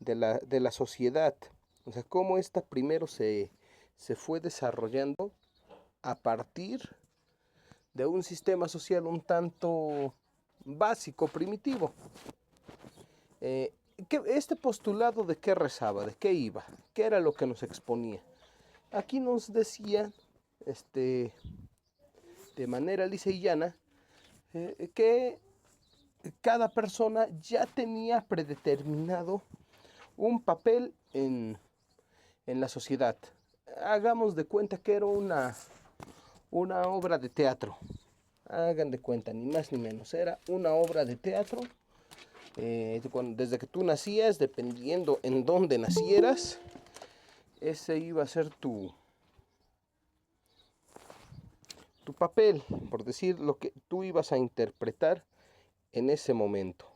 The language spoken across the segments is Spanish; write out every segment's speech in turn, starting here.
de la sociedad. O sea, cómo esta primero se fue desarrollando a partir de un sistema social un tanto básico, primitivo. Eh, este postulado de qué rezaba, de qué iba, qué era lo que nos exponía. Aquí nos decía, de manera lisa y llana, que cada persona ya tenía predeterminado un papel en la sociedad. Hagamos de cuenta que era una obra de teatro. Hagan de cuenta, ni más ni menos. Era una obra de teatro. Desde que tú nacías, dependiendo en dónde nacieras, ese iba a ser tu papel, por decir lo que tú ibas a interpretar en ese momento.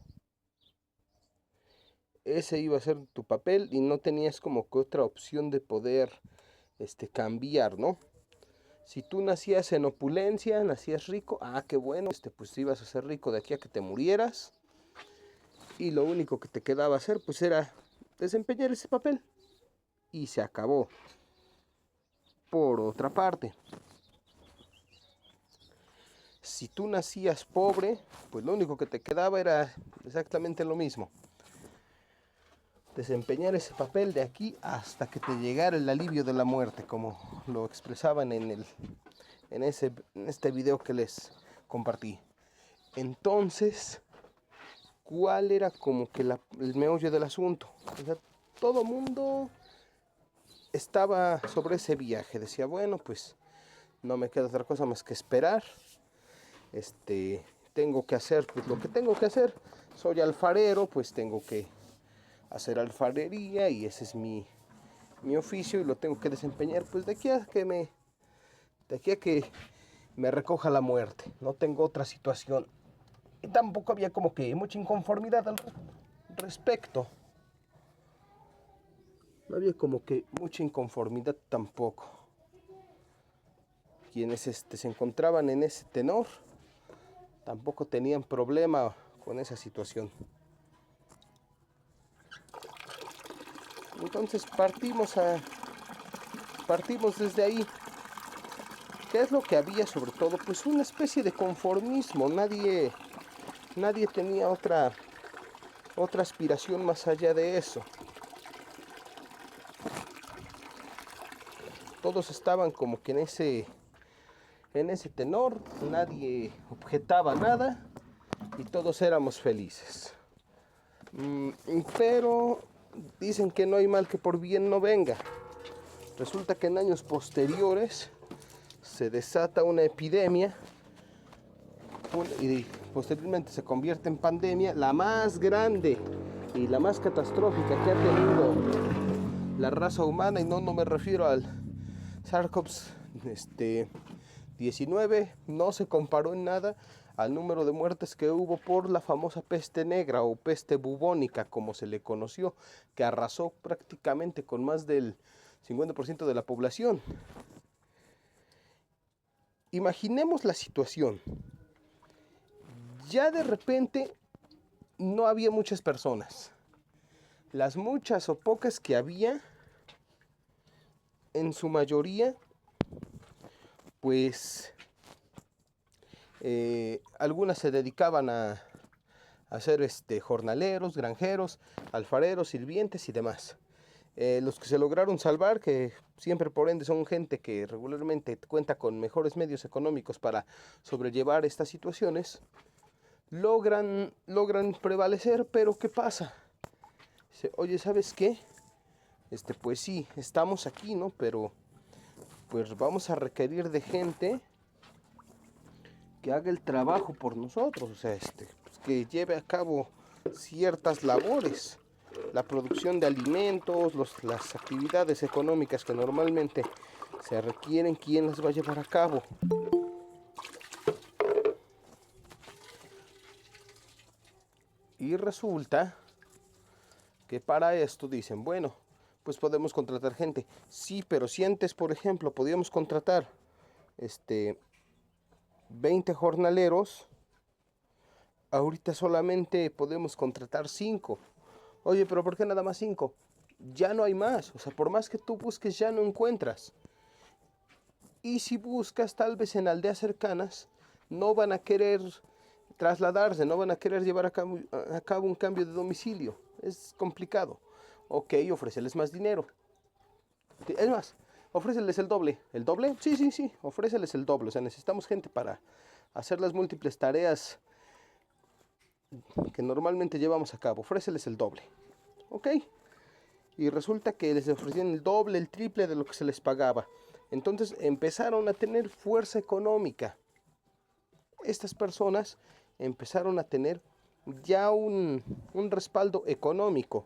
Ese iba a ser tu papel y no tenías como que otra opción de poder cambiar, ¿no? Si tú nacías en opulencia, nacías rico, qué bueno, pues ibas a ser rico de aquí a que te murieras. Y lo único que te quedaba hacer, pues era desempeñar ese papel. Y se acabó. Por otra parte, si tú nacías pobre, pues lo único que te quedaba era exactamente lo mismo. Desempeñar ese papel de aquí hasta que te llegara el alivio de la muerte, como lo expresaban en este video que les compartí. Entonces, ¿cuál era como que el meollo del asunto? O sea, todo mundo estaba sobre ese viaje. Decía, bueno, pues no me queda otra cosa más que esperar. Tengo que hacer pues lo que tengo que hacer. Soy alfarero, pues tengo que hacer alfarería y ese es mi oficio y lo tengo que desempeñar pues de aquí a que me recoja la muerte. No tengo otra situación. Y tampoco había como que mucha inconformidad al respecto. No había como que mucha inconformidad tampoco. Quienes se encontraban en ese tenor tampoco tenían problema con esa situación. Entonces partimos desde ahí. ¿Qué es lo que había sobre todo? Pues una especie de conformismo. Nadie tenía otra aspiración más allá de eso. Todos estaban como que en ese tenor, nadie objetaba nada y todos éramos felices. Pero dicen que no hay mal que por bien no venga. Resulta que en años posteriores se desata una epidemia y posteriormente se convierte en pandemia, la más grande y la más catastrófica que ha tenido la raza humana, y no me refiero al SARS-CoV-19, no se comparó en nada al número de muertes que hubo por la famosa peste negra o peste bubónica, como se le conoció, que arrasó prácticamente con más del 50% de la población. Imaginemos la situación. Ya de repente no había muchas personas. Las muchas o pocas que había, en su mayoría, pues algunas se dedicaban a ser jornaleros, granjeros, alfareros, sirvientes y demás. Los que se lograron salvar, que siempre por ende son gente que regularmente cuenta con mejores medios económicos para sobrellevar estas situaciones, logran prevalecer. Pero ¿qué pasa? Oye, ¿sabes qué? Pues sí, estamos aquí, ¿no? Pero pues vamos a requerir de gente que haga el trabajo por nosotros, o sea, pues que lleve a cabo ciertas labores, la producción de alimentos, las actividades económicas que normalmente se requieren, ¿quién las va a llevar a cabo? Y resulta que para esto dicen, bueno, pues podemos contratar gente. Sí, pero si antes, por ejemplo, podíamos contratar 20 jornaleros, ahorita solamente podemos contratar 5. Oye, pero ¿por qué nada más 5? Ya no hay más, o sea, por más que tú busques ya no encuentras. Y si buscas tal vez en aldeas cercanas, no van a querer trasladarse, no van a querer llevar a cabo un cambio de domicilio. Es complicado. Ok, ofréceles más dinero. Es más, ofréceles el doble. ¿El doble? Sí, sí, sí, ofréceles el doble. O sea, necesitamos gente para hacer las múltiples tareas que normalmente llevamos a cabo. Ofréceles el doble. Ok. Y resulta que les ofrecían el doble, el triple de lo que se les pagaba. Entonces empezaron a tener fuerza económica. Estas personas empezaron a tener ya un respaldo económico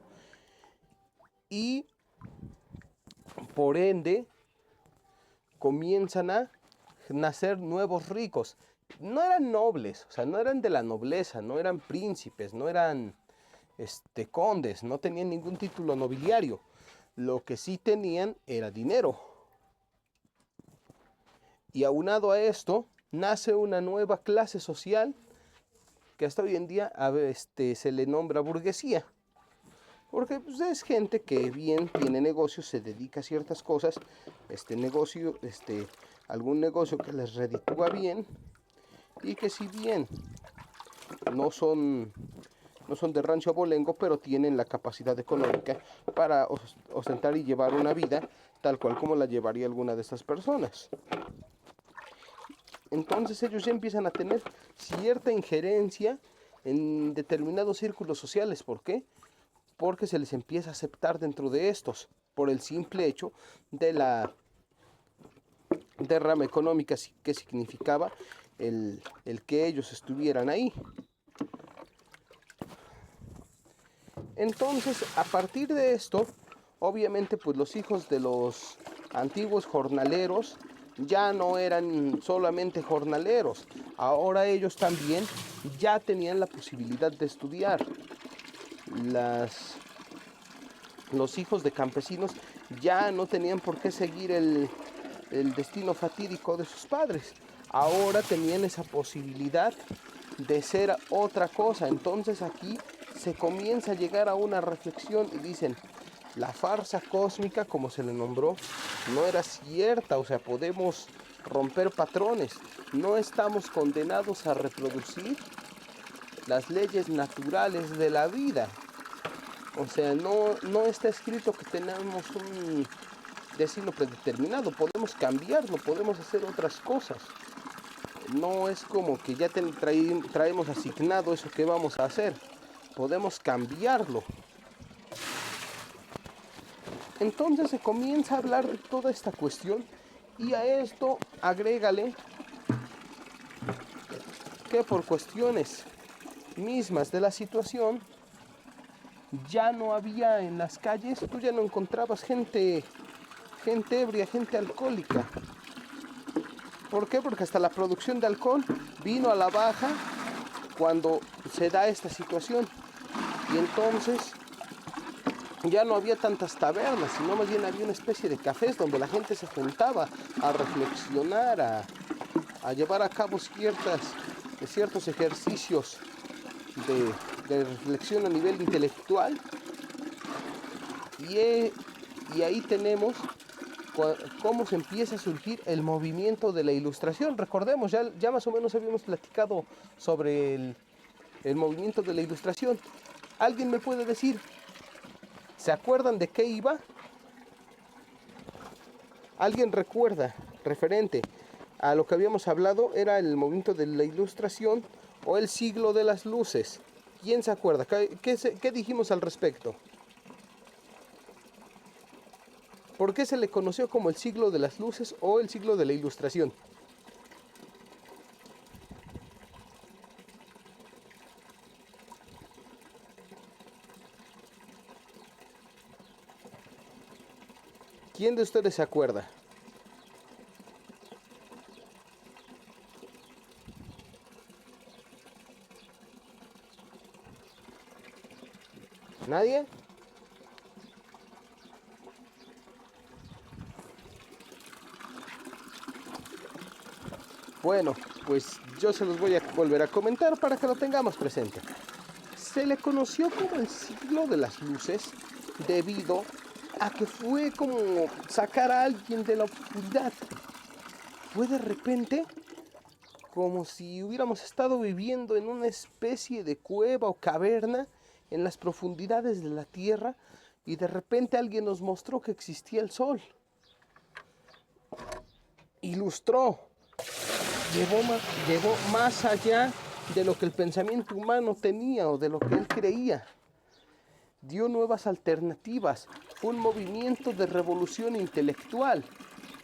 y por ende comienzan a nacer nuevos ricos. No eran nobles, o sea, no eran de la nobleza, no eran príncipes, no eran condes, no tenían ningún título nobiliario. Lo que sí tenían era dinero. Y aunado a esto, nace una nueva clase social que hasta hoy en día se le nombra burguesía. Porque pues, es gente que bien tiene negocios, se dedica a ciertas cosas, algún negocio que les reditúa bien y que si bien no son, no son de rancho abolengo, pero tienen la capacidad económica para ostentar y llevar una vida tal cual como la llevaría alguna de estas personas. Entonces ellos ya empiezan a tener cierta injerencia en determinados círculos sociales. ¿Por qué? Porque se les empieza a aceptar dentro de estos, por el simple hecho de la derrama económica que significaba el que ellos estuvieran ahí. Entonces, a partir de esto, obviamente, pues los hijos de los antiguos jornaleros ya no eran solamente jornaleros, ahora ellos también ya tenían la posibilidad de estudiar. Los hijos de campesinos ya no tenían por qué seguir el destino fatídico de sus padres. Ahora tenían esa posibilidad de ser otra cosa. Entonces aquí se comienza a llegar a una reflexión y dicen, la farsa cósmica, como se le nombró, no era cierta. O sea, podemos romper patrones. No estamos condenados a reproducir las leyes naturales de la vida. O sea, no está escrito que tenemos un destino predeterminado. Podemos cambiarlo, podemos hacer otras cosas. No es como que ya traemos asignado eso que vamos a hacer. Podemos cambiarlo. Entonces se comienza a hablar de toda esta cuestión y a esto agrégale que por cuestiones mismas de la situación ya no había en las calles, tú ya no encontrabas gente ebria, gente alcohólica. ¿Por qué? Porque hasta la producción de alcohol vino a la baja cuando se da esta situación. Y entonces ya no había tantas tabernas, sino más bien había una especie de cafés donde la gente se juntaba a reflexionar, a llevar a cabo ciertos ejercicios de reflexión a nivel intelectual. Y ahí tenemos cómo se empieza a surgir el movimiento de la Ilustración. Recordemos, ya más o menos habíamos platicado sobre el movimiento de la Ilustración. ¿Alguien me puede decir, se acuerdan de qué iba? ¿Alguien recuerda, referente a lo que habíamos hablado, era el movimiento de la Ilustración o el siglo de las luces? ¿Quién se acuerda? ¿Qué dijimos al respecto? ¿Por qué se le conoció como el siglo de las luces o el siglo de la Ilustración? ¿Quién de ustedes se acuerda? ¿Nadie? Bueno, pues yo se los voy a volver a comentar para que lo tengamos presente. Se le conoció como el siglo de las luces debido a que fue como sacar a alguien de la oscuridad. Fue de repente como si hubiéramos estado viviendo en una especie de cueva o caverna en las profundidades de la tierra y de repente alguien nos mostró que existía el sol. Ilustró, llevó más allá de lo que el pensamiento humano tenía o de lo que él creía. Dio nuevas alternativas, fue un movimiento de revolución intelectual.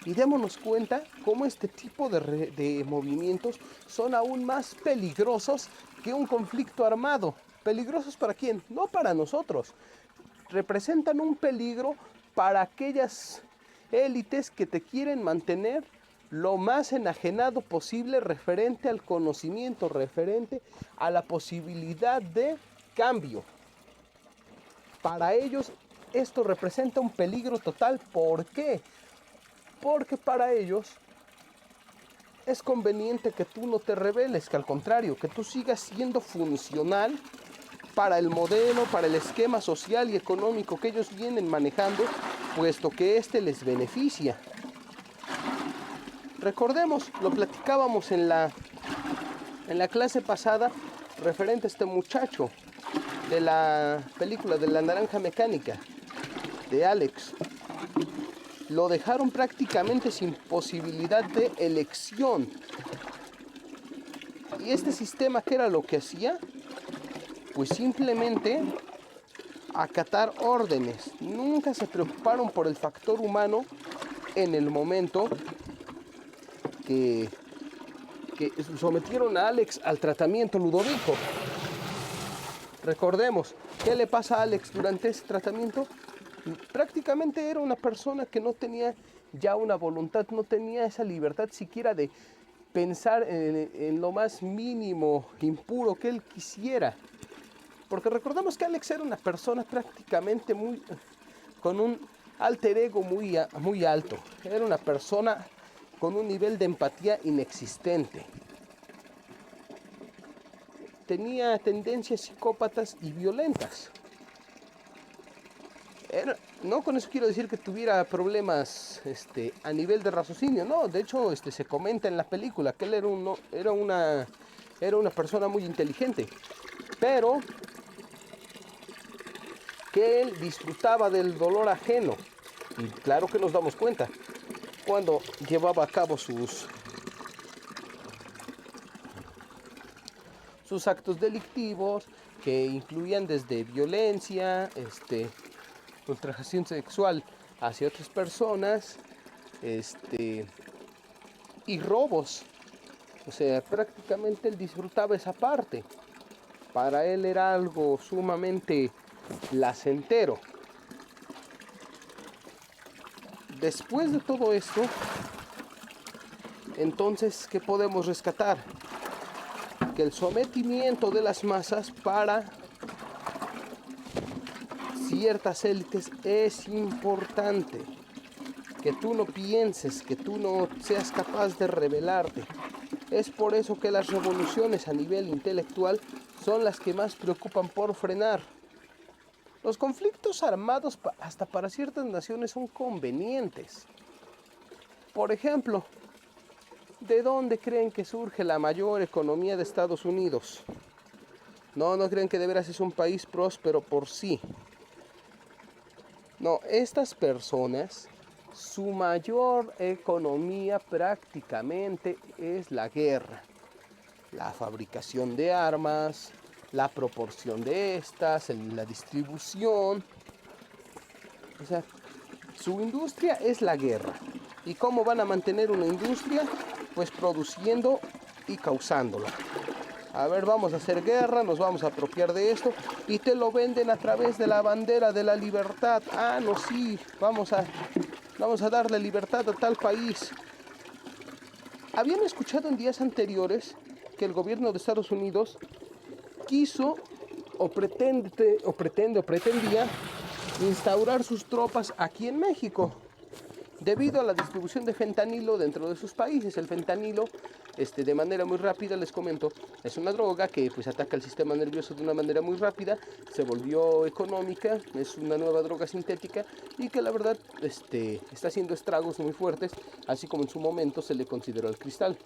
Y démonos cuenta cómo este tipo de movimientos son aún más peligrosos que un conflicto armado. ¿Peligrosos para quién? No para nosotros. Representan un peligro para aquellas élites que te quieren mantener lo más enajenado posible referente al conocimiento, referente a la posibilidad de cambio. Para ellos esto representa un peligro total. ¿Por qué? Porque para ellos es conveniente que tú no te rebeles, que al contrario, que tú sigas siendo funcional para el modelo, para el esquema social y económico que ellos vienen manejando, puesto que este les beneficia. Recordemos, lo platicábamos en la clase pasada referente a este muchacho de la película de La Naranja Mecánica, de Alex. Lo dejaron prácticamente sin posibilidad de elección. Y este sistema, ¿qué era lo que hacía? Pues simplemente acatar órdenes. Nunca se preocuparon por el factor humano en el momento que sometieron a Alex al tratamiento Ludovico. Recordemos, ¿qué le pasa a Alex durante ese tratamiento? Prácticamente era una persona que no tenía ya una voluntad, no tenía esa libertad siquiera de pensar en lo más mínimo, impuro que él quisiera. Porque recordemos que Alex era una persona prácticamente con un alter ego muy alto. Era una persona con un nivel de empatía inexistente. Tenía tendencias psicópatas y violentas. No con eso quiero decir que tuviera problemas a nivel de raciocinio, no, de hecho se comenta en la película que él era una persona muy inteligente, pero que él disfrutaba del dolor ajeno. Y claro que nos damos cuenta cuando llevaba a cabo sus actos delictivos, que incluían desde violencia, ultrajación sexual hacia otras personas, y robos. O sea, prácticamente él disfrutaba esa parte. Para él era algo sumamente placentero. Después de todo esto, entonces, ¿qué podemos rescatar? Que el sometimiento de las masas para ciertas élites es importante. Que tú no pienses, que tú no seas capaz de rebelarte. Es por eso que las revoluciones a nivel intelectual son las que más preocupan por frenar. Los conflictos armados hasta para ciertas naciones son convenientes. Por ejemplo, ¿de dónde creen que surge la mayor economía de Estados Unidos? No creen que de veras es un país próspero por sí. No, estas personas, su mayor economía prácticamente es la guerra, la fabricación de armas, la proporción de estas, la distribución. O sea, su industria es la guerra. ¿Y cómo van a mantener una industria? Pues produciendo y causándola. A ver, vamos a hacer guerra, nos vamos a apropiar de esto y te lo venden a través de la bandera de la libertad. Ah, no, sí, vamos a darle libertad a tal país. Habían escuchado en días anteriores que el gobierno de Estados Unidos quiso o pretendía instaurar sus tropas aquí en México. debido a la distribución de fentanilo dentro de sus países. El fentanilo, de manera muy rápida, les comento, es una droga que pues ataca el sistema nervioso de una manera muy rápida, se volvió económica, es una nueva droga sintética y que la verdad está haciendo estragos muy fuertes, así como en su momento se le consideró el cristal.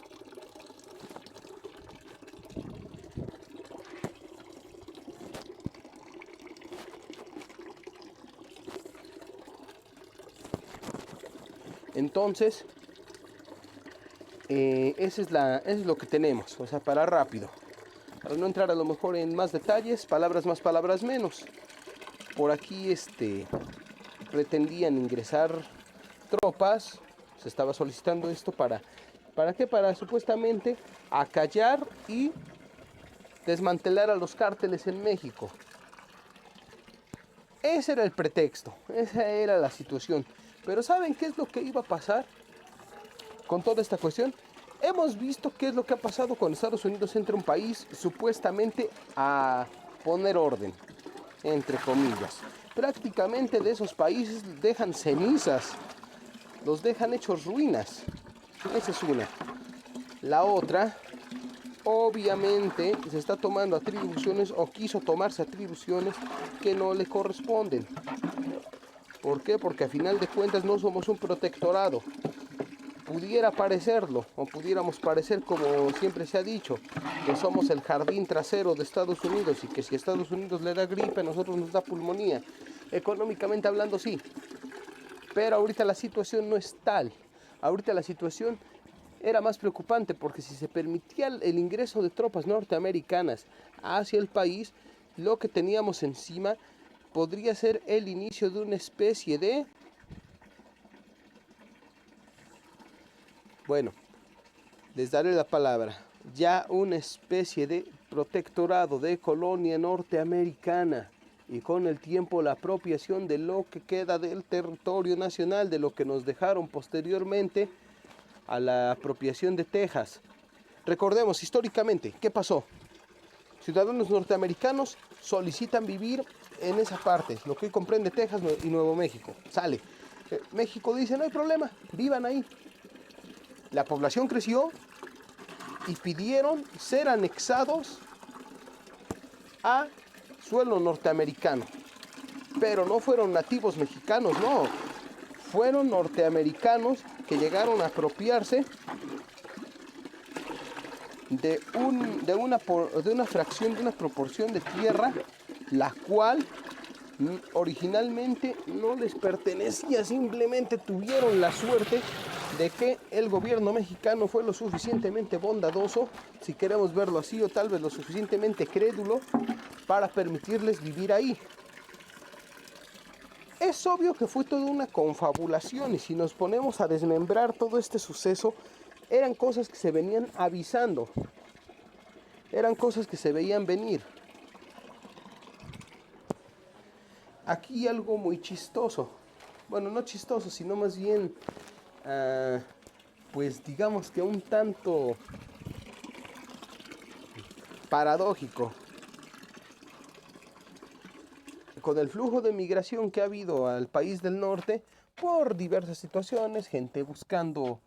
Entonces, eso es lo que tenemos, o sea, para rápido. Para no entrar a lo mejor en más detalles, palabras más, palabras menos. Por aquí pretendían ingresar tropas, se estaba solicitando esto ¿para qué? Para supuestamente acallar y desmantelar a los cárteles en México. Ese era el pretexto, esa era la situación. Pero ¿saben qué es lo que iba a pasar con toda esta cuestión? Hemos visto qué es lo que ha pasado cuando Estados Unidos entra a un país supuestamente a poner orden, entre comillas. Prácticamente de esos países dejan cenizas, los dejan hechos ruinas. Esa es una. La otra, obviamente, se está tomando atribuciones o quiso tomarse atribuciones que no le corresponden. ¿Por qué? Porque a final de cuentas no somos un protectorado. Pudiera parecerlo, o pudiéramos parecer, como siempre se ha dicho, que somos el jardín trasero de Estados Unidos y que si a Estados Unidos le da gripe, a nosotros nos da pulmonía. Económicamente hablando, sí, pero ahorita la situación no es tal. Ahorita la situación era más preocupante porque si se permitía el ingreso de tropas norteamericanas hacia el país, lo que teníamos encima podría ser el inicio de una especie de... Bueno, les daré la palabra. Ya una especie de protectorado de colonia norteamericana y con el tiempo la apropiación de lo que queda del territorio nacional, de lo que nos dejaron posteriormente a la apropiación de Texas. Recordemos históricamente, ¿qué pasó? Ciudadanos norteamericanos solicitan vivir en esa parte, lo que hoy comprende Texas y Nuevo México. Sale. México dice, no hay problema, vivan ahí. La población creció y pidieron ser anexados a suelo norteamericano. Pero no fueron nativos mexicanos, no. Fueron norteamericanos que llegaron a apropiarse de una fracción, de una proporción de tierra, la cual originalmente no les pertenecía, simplemente tuvieron la suerte de que el gobierno mexicano fue lo suficientemente bondadoso, si queremos verlo así, o tal vez lo suficientemente crédulo para permitirles vivir ahí. Es obvio que fue toda una confabulación y si nos ponemos a desmembrar todo este suceso, eran cosas que se venían avisando, eran cosas que se veían venir. Aquí algo muy chistoso, bueno, no chistoso, sino más bien, pues digamos que un tanto paradójico. Con el flujo de migración que ha habido al país del norte, por diversas situaciones, gente buscando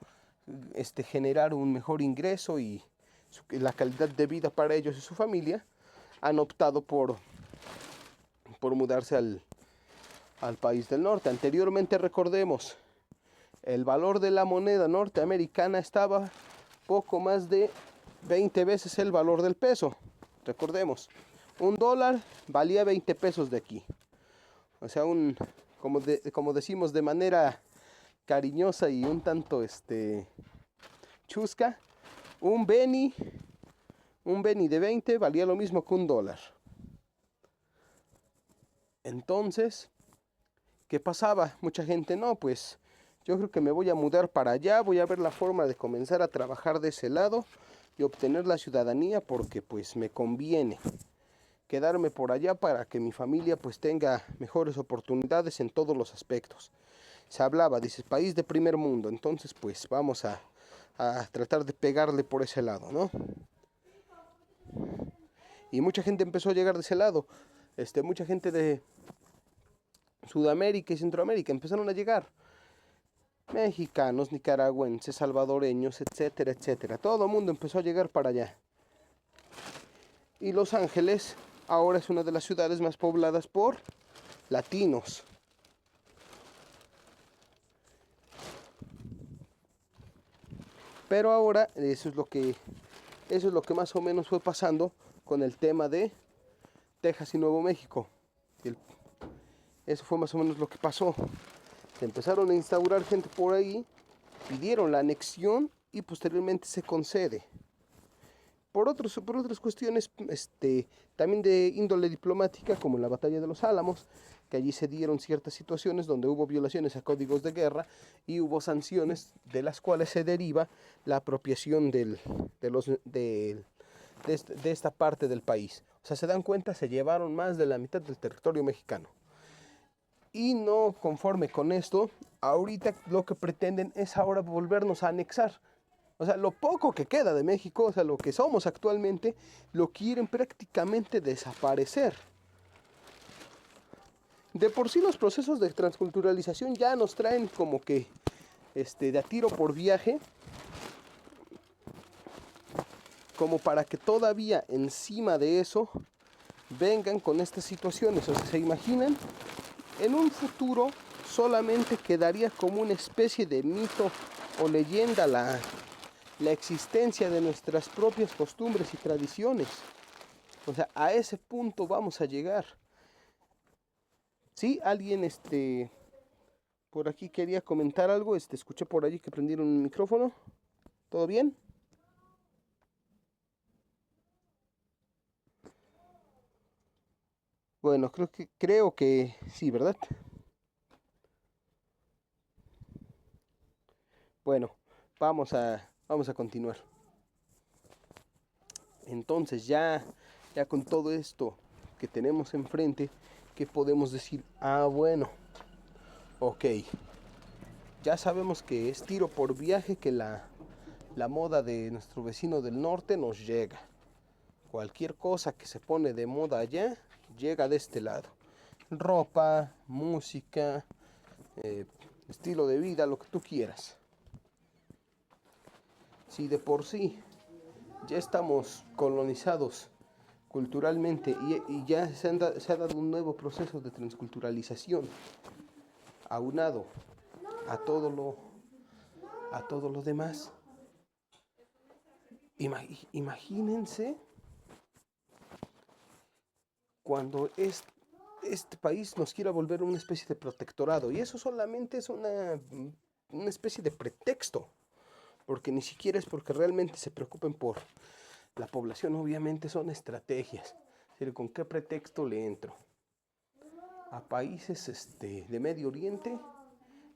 generar un mejor ingreso y la calidad de vida para ellos y su familia, han optado por mudarse al país del norte. Anteriormente, recordemos, el valor de la moneda norteamericana estaba poco más de 20 veces el valor del peso. Recordemos, un dólar valía 20 pesos de aquí. O sea, como decimos de manera cariñosa y un tanto chusca, un penny de 20 valía lo mismo que un dólar. Entonces, ¿qué pasaba? Mucha gente, no, pues yo creo que me voy a mudar para allá, voy a ver la forma de comenzar a trabajar de ese lado y obtener la ciudadanía porque pues me conviene quedarme por allá para que mi familia pues tenga mejores oportunidades en todos los aspectos. Se hablaba, dice, país de primer mundo, entonces pues vamos a tratar de pegarle por ese lado, ¿no? Y mucha gente empezó a llegar de ese lado, mucha gente de Sudamérica y Centroamérica empezaron a llegar. mexicanos, nicaragüenses, salvadoreños, etcétera, etcétera. Todo el mundo empezó a llegar para allá. Y Los Ángeles ahora es una de las ciudades más pobladas por latinos. Pero ahora eso es lo que más o menos fue pasando con el tema de Texas y Nuevo México. Eso fue más o menos lo que pasó. Se empezaron a instaurar gente por ahí, pidieron la anexión y posteriormente se concede. Por otras cuestiones también de índole diplomática, como en la batalla de los Álamos, que allí se dieron ciertas situaciones donde hubo violaciones a códigos de guerra y hubo sanciones de las cuales se deriva la apropiación de esta parte del país. O sea, se dan cuenta, se llevaron más de la mitad del territorio mexicano. Y no conforme con esto, ahorita lo que pretenden es ahora volvernos a anexar. O sea, lo poco que queda de México, o sea, lo que somos actualmente, lo quieren prácticamente desaparecer. De por sí los procesos de transculturalización ya nos traen como que de a tiro por viaje, como para que todavía encima de eso vengan con estas situaciones. O sea, ¿se imaginan? En un futuro solamente quedaría como una especie de mito o leyenda la existencia de nuestras propias costumbres y tradiciones. O sea, a ese punto vamos a llegar. Sí, alguien por aquí quería comentar algo. Escuché por allí que prendieron un micrófono. ¿Todo bien? Bueno, creo que sí, ¿verdad? Bueno, vamos a continuar. Entonces ya con todo esto que tenemos enfrente, ¿qué podemos decir? Ah, bueno, ok. Ya sabemos que es tiro por viaje que la moda de nuestro vecino del norte nos llega. Cualquier cosa que se pone de moda allá, llega de este lado. Ropa, música, eh, estilo de vida, lo que tú quieras. Si de por sí ya estamos colonizados culturalmente y ya se ha dado un nuevo proceso de transculturalización, aunado a a todo lo demás, imagínense cuando este país nos quiera volver una especie de protectorado. Y eso solamente es una especie de pretexto, porque ni siquiera es porque realmente se preocupen por la población, obviamente son estrategias. ¿Con qué pretexto le entro? A países de Medio Oriente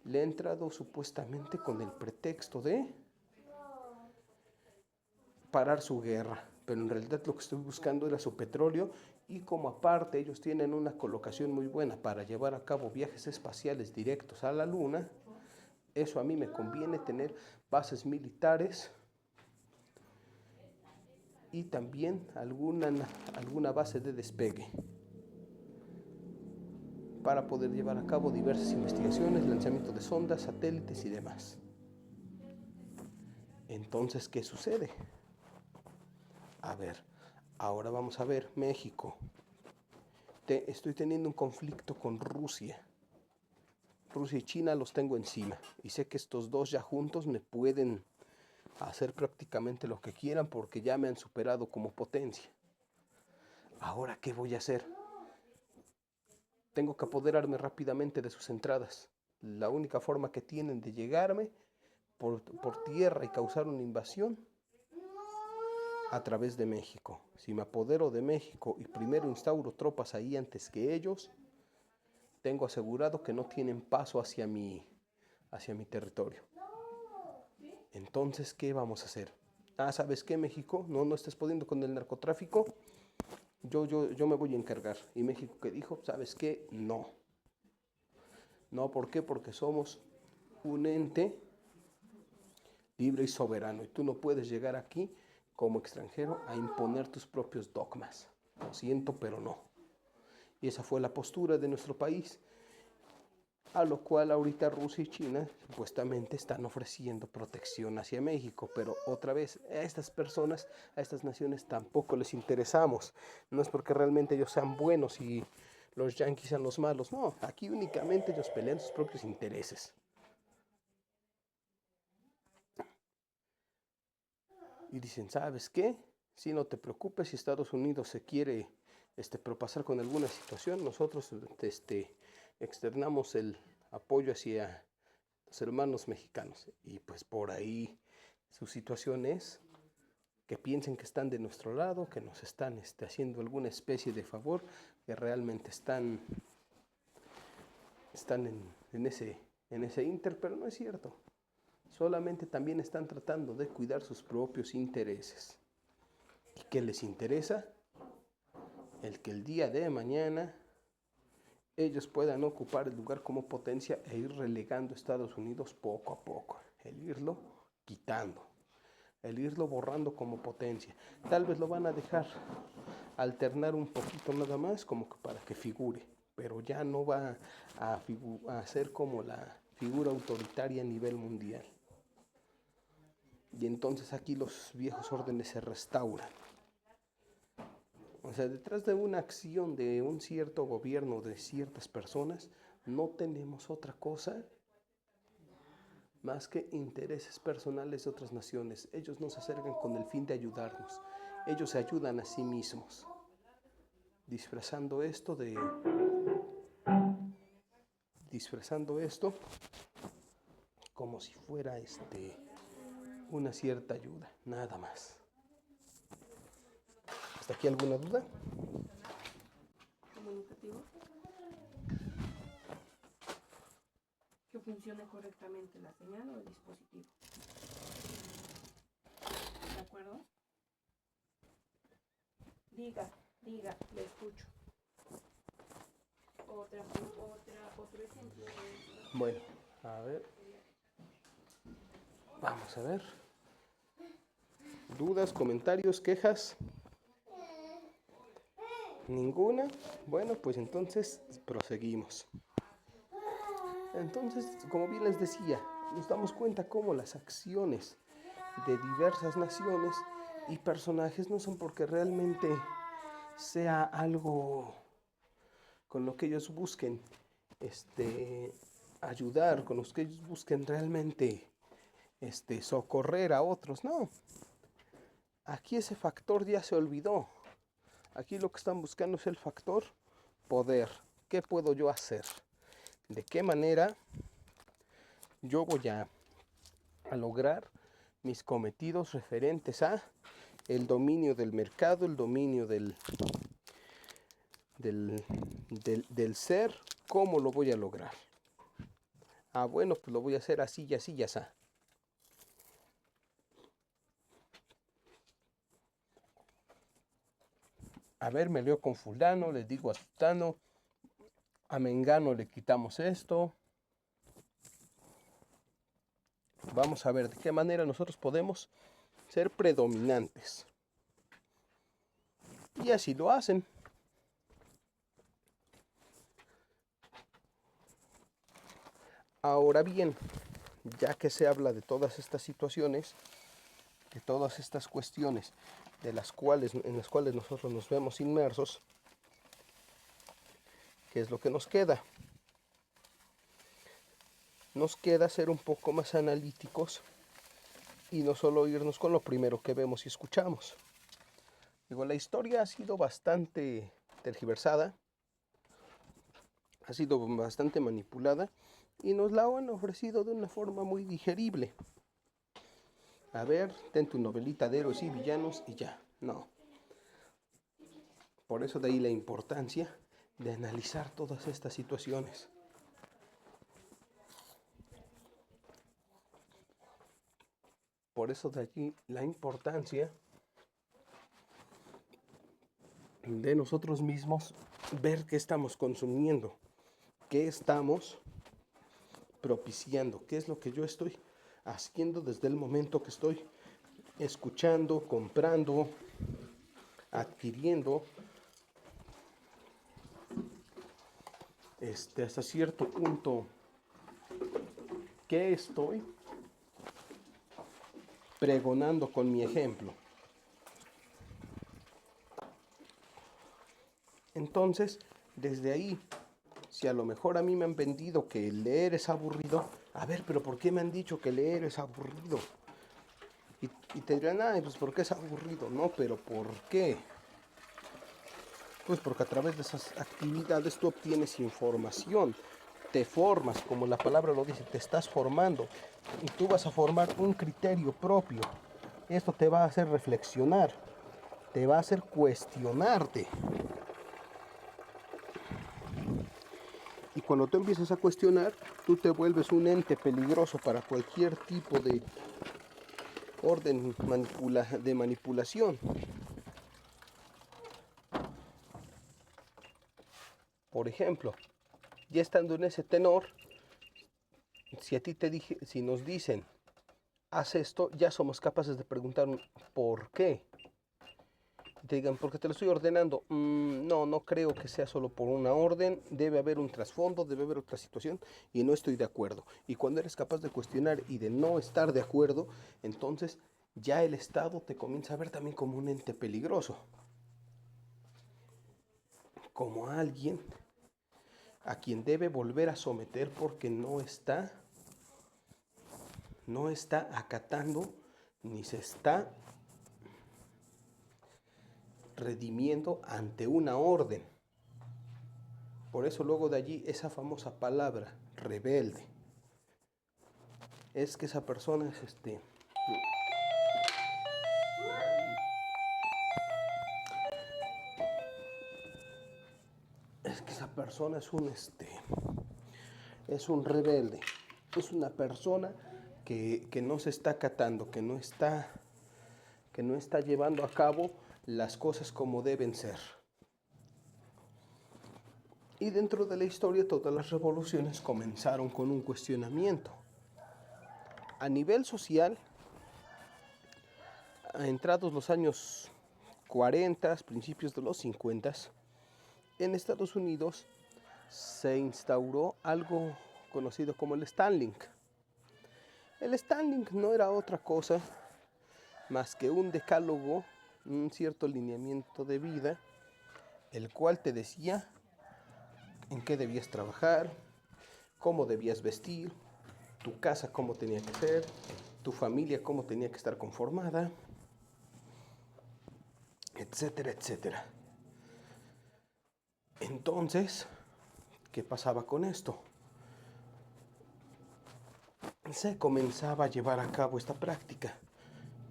le he entrado supuestamente con el pretexto de parar su guerra, pero en realidad lo que estoy buscando era su petróleo y como aparte ellos tienen una colocación muy buena para llevar a cabo viajes espaciales directos a la Luna, eso a mí me conviene tener bases militares y también alguna base de despegue para poder llevar a cabo diversas investigaciones, lanzamiento de sondas, satélites y demás. Entonces, ¿qué sucede? A ver, ahora vamos a ver México. Estoy teniendo un conflicto con Rusia. Rusia y China los tengo encima. Y sé que estos dos ya juntos me pueden hacer prácticamente lo que quieran porque ya me han superado como potencia. Ahora, ¿qué voy a hacer? Tengo que apoderarme rápidamente de sus entradas. La única forma que tienen de llegarme por tierra y causar una invasión a través de México. Si me apodero de México y primero instauro tropas ahí antes que ellos, tengo asegurado que no tienen paso hacia mi territorio. Entonces, ¿qué vamos a hacer? Ah, ¿sabes qué, México? No estés pudiendo con el narcotráfico. Yo me voy a encargar. Y México, ¿qué dijo? ¿Sabes qué? No. No, ¿por qué? Porque somos un ente libre y soberano. Y tú no puedes llegar aquí como extranjero a imponer tus propios dogmas. Lo siento, pero no. Y esa fue la postura de nuestro país. a lo cual ahorita Rusia y China supuestamente están ofreciendo protección hacia México, pero otra vez a estas personas, a estas naciones tampoco les interesamos, no es porque realmente ellos sean buenos y los yanquis sean los malos, no, aquí únicamente ellos pelean sus propios intereses. Y dicen, ¿sabes qué? Si no te preocupes, si Estados Unidos se quiere propasar con alguna situación, nosotros externamos el apoyo hacia los hermanos mexicanos. Y pues por ahí su situación es que piensen que están de nuestro lado, que nos están haciendo alguna especie de favor, que realmente están en ese inter, pero no es cierto. Solamente también están tratando de cuidar sus propios intereses. ¿Y qué les interesa? El que el día de mañana ellos puedan ocupar el lugar como potencia e ir relegando a Estados Unidos poco a poco, el irlo quitando, el irlo borrando como potencia. Tal vez lo van a dejar alternar un poquito nada más como que para que figure, pero ya no va a ser como la figura autoritaria a nivel mundial. Y entonces aquí los viejos órdenes se restauran. O sea, detrás de una acción de un cierto gobierno, de ciertas personas, no tenemos otra cosa más que intereses personales de otras naciones. Ellos nos acercan con el fin de ayudarnos. Ellos se ayudan a sí mismos, disfrazando esto como si fuera una cierta ayuda, nada más. ¿Hasta aquí alguna duda? Comunicativo. Que funcione correctamente la señal o el dispositivo. ¿De acuerdo? Diga, le escucho. Otro ejemplo. Bueno, a ver. Vamos a ver. ¿Dudas, comentarios, quejas? ¿Ninguna? Bueno, pues entonces proseguimos. Entonces, como bien les decía, nos damos cuenta cómo las acciones de diversas naciones y personajes no son porque realmente sea algo con lo que ellos busquen ayudar, con los que ellos busquen realmente socorrer a otros, no. Aquí ese factor ya se olvidó. Aquí lo que están buscando es el factor poder. ¿Qué puedo yo hacer? ¿De qué manera yo voy a lograr mis cometidos referentes a el dominio del mercado, el dominio del ser? ¿Cómo lo voy a lograr? Ah, bueno, pues lo voy a hacer así y así y así. A ver, me leo con fulano, le digo a sutano, a mengano le quitamos esto. Vamos a ver de qué manera nosotros podemos ser predominantes. Y así lo hacen. Ahora bien, ya que se habla de todas estas situaciones, de todas estas cuestiones en las cuales nosotros nos vemos inmersos, ¿qué es lo que nos queda? Nos queda ser un poco más analíticos y no solo irnos con lo primero que vemos y escuchamos. Digo, la historia ha sido bastante tergiversada, ha sido bastante manipulada y nos la han ofrecido de una forma muy digerible. A ver, ten tu novelita de héroes y villanos y ya. No. Por eso de ahí la importancia de analizar todas estas situaciones. Por eso de allí la importancia de nosotros mismos ver qué estamos consumiendo, qué estamos propiciando, qué es lo que yo estoy haciendo desde el momento que estoy escuchando, comprando, adquiriendo, hasta cierto punto ¿Qué estoy pregonando con mi ejemplo? Entonces, desde ahí, si a lo mejor a mí me han vendido que leer es aburrido, a ver, pero ¿por qué me han dicho que leer es aburrido? Y te dirán, ay, pues porque es aburrido, no, pero ¿por qué? Pues porque a través de esas actividades tú obtienes información, te formas, como la palabra lo dice, te estás formando y tú vas a formar un criterio propio. Esto te va a hacer reflexionar, te va a hacer cuestionarte. Y cuando tú empiezas a cuestionar, tú te vuelves un ente peligroso para cualquier tipo de orden de manipulación. Por ejemplo, ya estando en ese tenor, si nos dicen, haz esto, ya somos capaces de preguntar ¿por qué? Te digan, porque te lo estoy ordenando. No, no creo que sea solo por una orden, debe haber un trasfondo, debe haber otra situación y no estoy de acuerdo. Y cuando eres capaz de cuestionar y de no estar de acuerdo, entonces ya el Estado te comienza a ver también como un ente peligroso, como alguien a quien debe volver a someter porque no está acatando ni se está redimiendo ante una orden. Por eso luego de allí esa famosa palabra, rebelde. Es que esa persona es un rebelde. Es una persona que no se está acatando, que no está llevando a cabo las cosas como deben ser. Y dentro de la historia todas las revoluciones comenzaron con un cuestionamiento. A nivel social, entrados los años 40, principios de los 50, en Estados Unidos se instauró algo conocido como el Starlink. El Starlink no era otra cosa más que un decálogo, un cierto lineamiento de vida, el cual te decía en qué debías trabajar, cómo debías vestir, tu casa cómo tenía que ser, tu familia cómo tenía que estar conformada, etcétera, etcétera. Entonces, ¿qué pasaba con esto? Se comenzaba a llevar a cabo esta práctica,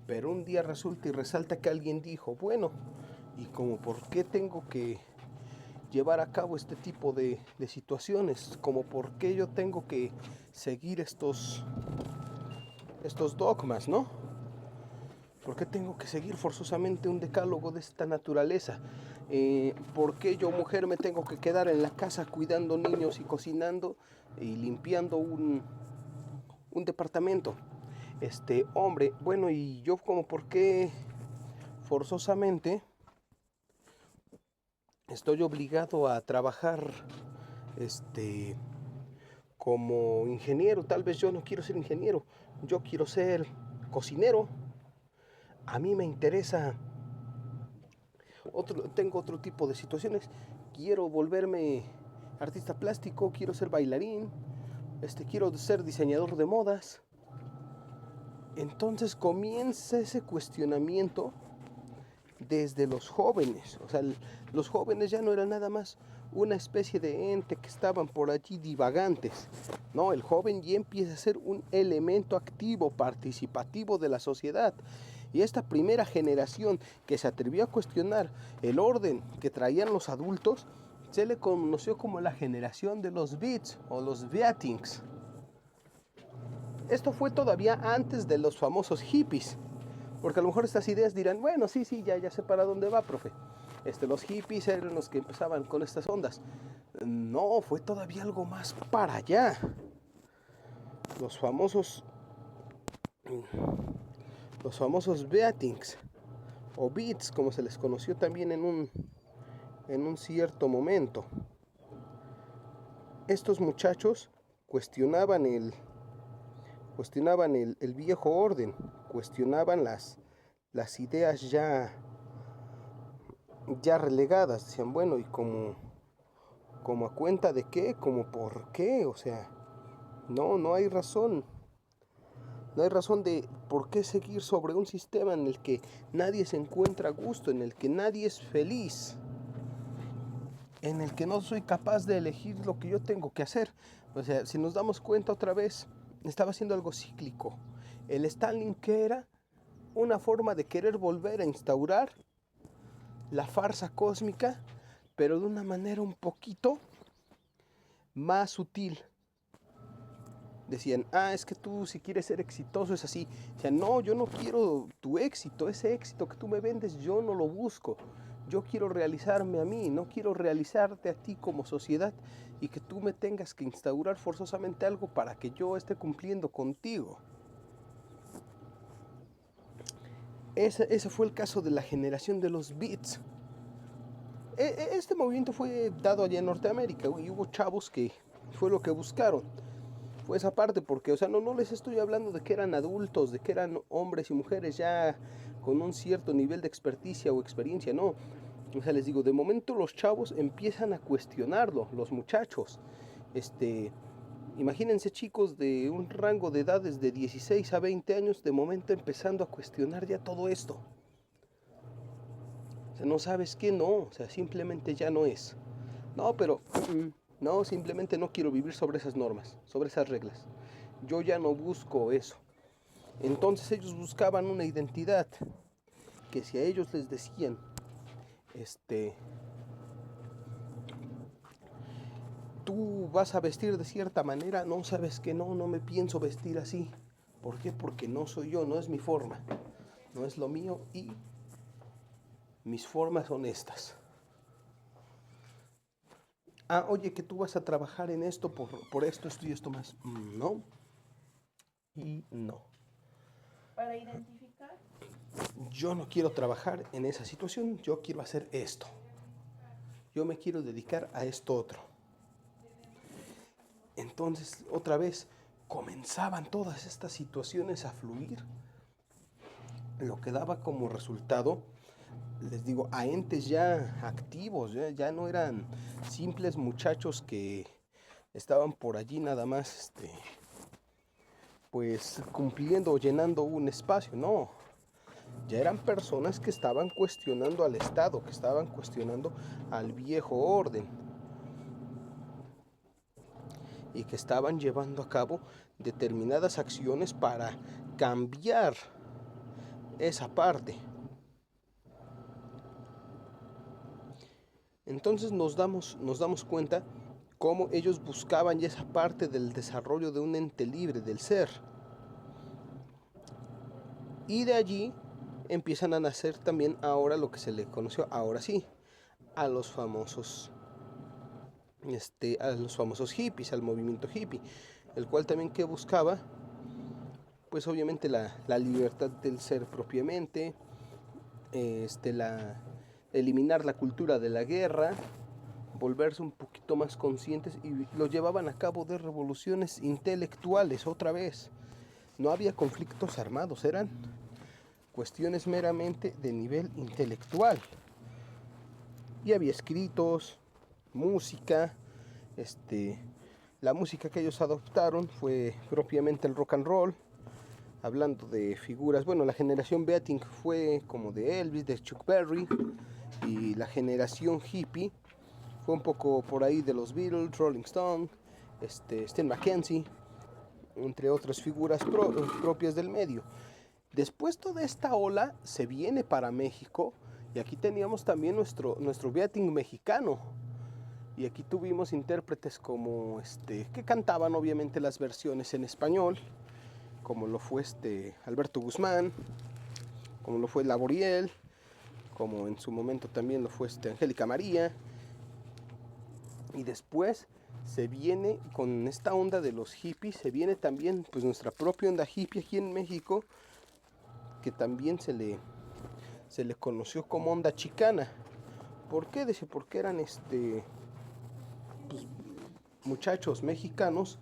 pero un día resulta y resalta que alguien dijo, bueno, ¿y como por qué tengo que llevar a cabo este tipo de situaciones? ¿Como por qué yo tengo que seguir estos dogmas, no? ¿Por qué tengo que seguir forzosamente un decálogo de esta naturaleza? ¿Por qué yo, mujer, me tengo que quedar en la casa cuidando niños y cocinando y limpiando un departamento? Hombre, bueno, y yo como por qué forzosamente estoy obligado a trabajar como ingeniero. Tal vez yo no quiero ser ingeniero, yo quiero ser cocinero. A mí me interesa tengo otro tipo de situaciones. Quiero volverme artista plástico, quiero ser bailarín, quiero ser diseñador de modas. Entonces comienza ese cuestionamiento desde los jóvenes. O sea, los jóvenes ya no eran nada más una especie de ente que estaban por allí divagantes. No, el joven ya empieza a ser un elemento activo, participativo de la sociedad. Y esta primera generación que se atrevió a cuestionar el orden que traían los adultos, se le conoció como la generación de los beats o los beatings. Esto fue todavía antes de los famosos hippies, porque a lo mejor estas ideas dirán, bueno, sí, ya sé para dónde va, profe. Los hippies eran los que empezaban con estas ondas. No, fue todavía algo más para allá. Los famosos beatings o beats, como se les conoció también en un cierto momento. Estos muchachos cuestionaban el viejo orden, cuestionaban las ideas ya relegadas. Decían, bueno, ¿y como a cuenta de qué? ¿Como por qué? O sea, no hay razón. No hay razón de por qué seguir sobre un sistema en el que nadie se encuentra a gusto, en el que nadie es feliz, en el que no soy capaz de elegir lo que yo tengo que hacer. O sea, si nos damos cuenta otra vez, estaba haciendo algo cíclico. El Stalin, que era una forma de querer volver a instaurar la farsa cósmica, pero de una manera un poquito más sutil. Decían, es que tú si quieres ser exitoso es así. Decían, no, yo no quiero tu éxito, ese éxito que tú me vendes, yo no lo busco. Yo quiero realizarme a mí, no quiero realizarte a ti como sociedad y que tú me tengas que instaurar forzosamente algo para que yo esté cumpliendo contigo. Ese fue el caso de la generación de los beats. Este movimiento fue dado allá en Norteamérica y hubo chavos que fue lo que buscaron. Fue esa parte, porque, o sea, no les estoy hablando de que eran adultos, de que eran hombres y mujeres ya con un cierto nivel de experticia o experiencia, no. O sea, les digo, de momento los chavos empiezan a cuestionarlo, los muchachos. Imagínense chicos de un rango de edades de 16 a 20 años, de momento empezando a cuestionar ya todo esto. O sea, no sabes qué, no, o sea, simplemente ya no es. No, pero no, simplemente no quiero vivir sobre esas normas, sobre esas reglas. Yo ya no busco eso. Entonces ellos buscaban una identidad que si a ellos les decían, tú vas a vestir de cierta manera, no, sabes que no me pienso vestir así. ¿Por qué? Porque no soy yo, no es mi forma, no es lo mío y mis formas son estas. Oye, que tú vas a trabajar en esto por esto y esto más. No. Y no. Para identificar. Yo no quiero trabajar en esa situación, yo quiero hacer esto. Yo me quiero dedicar a esto otro. Entonces, otra vez, comenzaban todas estas situaciones a fluir, lo que daba como resultado, les digo, a entes ya activos, ya no eran simples muchachos que estaban por allí nada más, pues cumpliendo o llenando un espacio, no. Ya eran personas que estaban cuestionando al Estado, que estaban cuestionando al viejo orden y que estaban llevando a cabo determinadas acciones para cambiar esa parte. Entonces nos damos cuenta cómo ellos buscaban ya esa parte del desarrollo de un ente libre, del ser. Y de allí empiezan a nacer también ahora lo que se le conoció, ahora sí, a los famosos hippies, al movimiento hippie, el cual también que buscaba, pues obviamente la libertad del ser propiamente, eliminar la cultura de la guerra, volverse un poquito más conscientes y lo llevaban a cabo de revoluciones intelectuales otra vez. No había conflictos armados, eran cuestiones meramente de nivel intelectual. Y había escritos, música, la música que ellos adoptaron fue propiamente el rock and roll, hablando de figuras, bueno, la generación Beating fue como de Elvis, de Chuck Berry, y la generación hippie fue un poco por ahí de los Beatles, Rolling Stone, Stan McKenzie, entre otras figuras propias del medio. Después toda esta ola se viene para México y aquí teníamos también nuestro Beating mexicano. Y aquí tuvimos intérpretes como que cantaban obviamente las versiones en español, como lo fue Alberto Guzmán, como lo fue Laboriel, como en su momento también lo fue Angélica María. Y después se viene con esta onda de los hippies, se viene también pues nuestra propia onda hippie aquí en México, que también se le conoció como onda chicana. ¿Por qué? Porque eran pues, muchachos mexicanos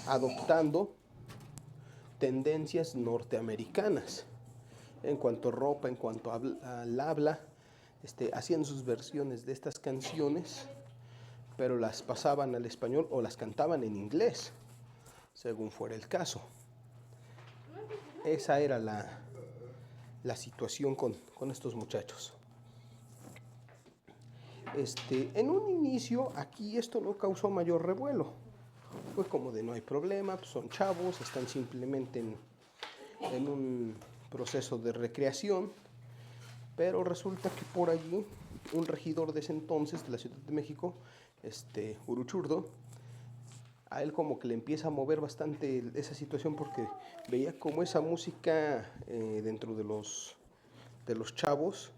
adoptando tendencias norteamericanas en cuanto a ropa, en cuanto al habla, hacían sus versiones de estas canciones, pero las pasaban al español o las cantaban en inglés, según fuera el caso. Esa era la situación con estos muchachos. En un inicio aquí esto no causó mayor revuelo. Fue como de no hay problema, pues son chavos, están simplemente en un proceso de recreación, pero resulta que por allí un regidor de ese entonces de la Ciudad de México, Uruchurdo, a él como que le empieza a mover bastante esa situación porque veía como esa música dentro de los chavos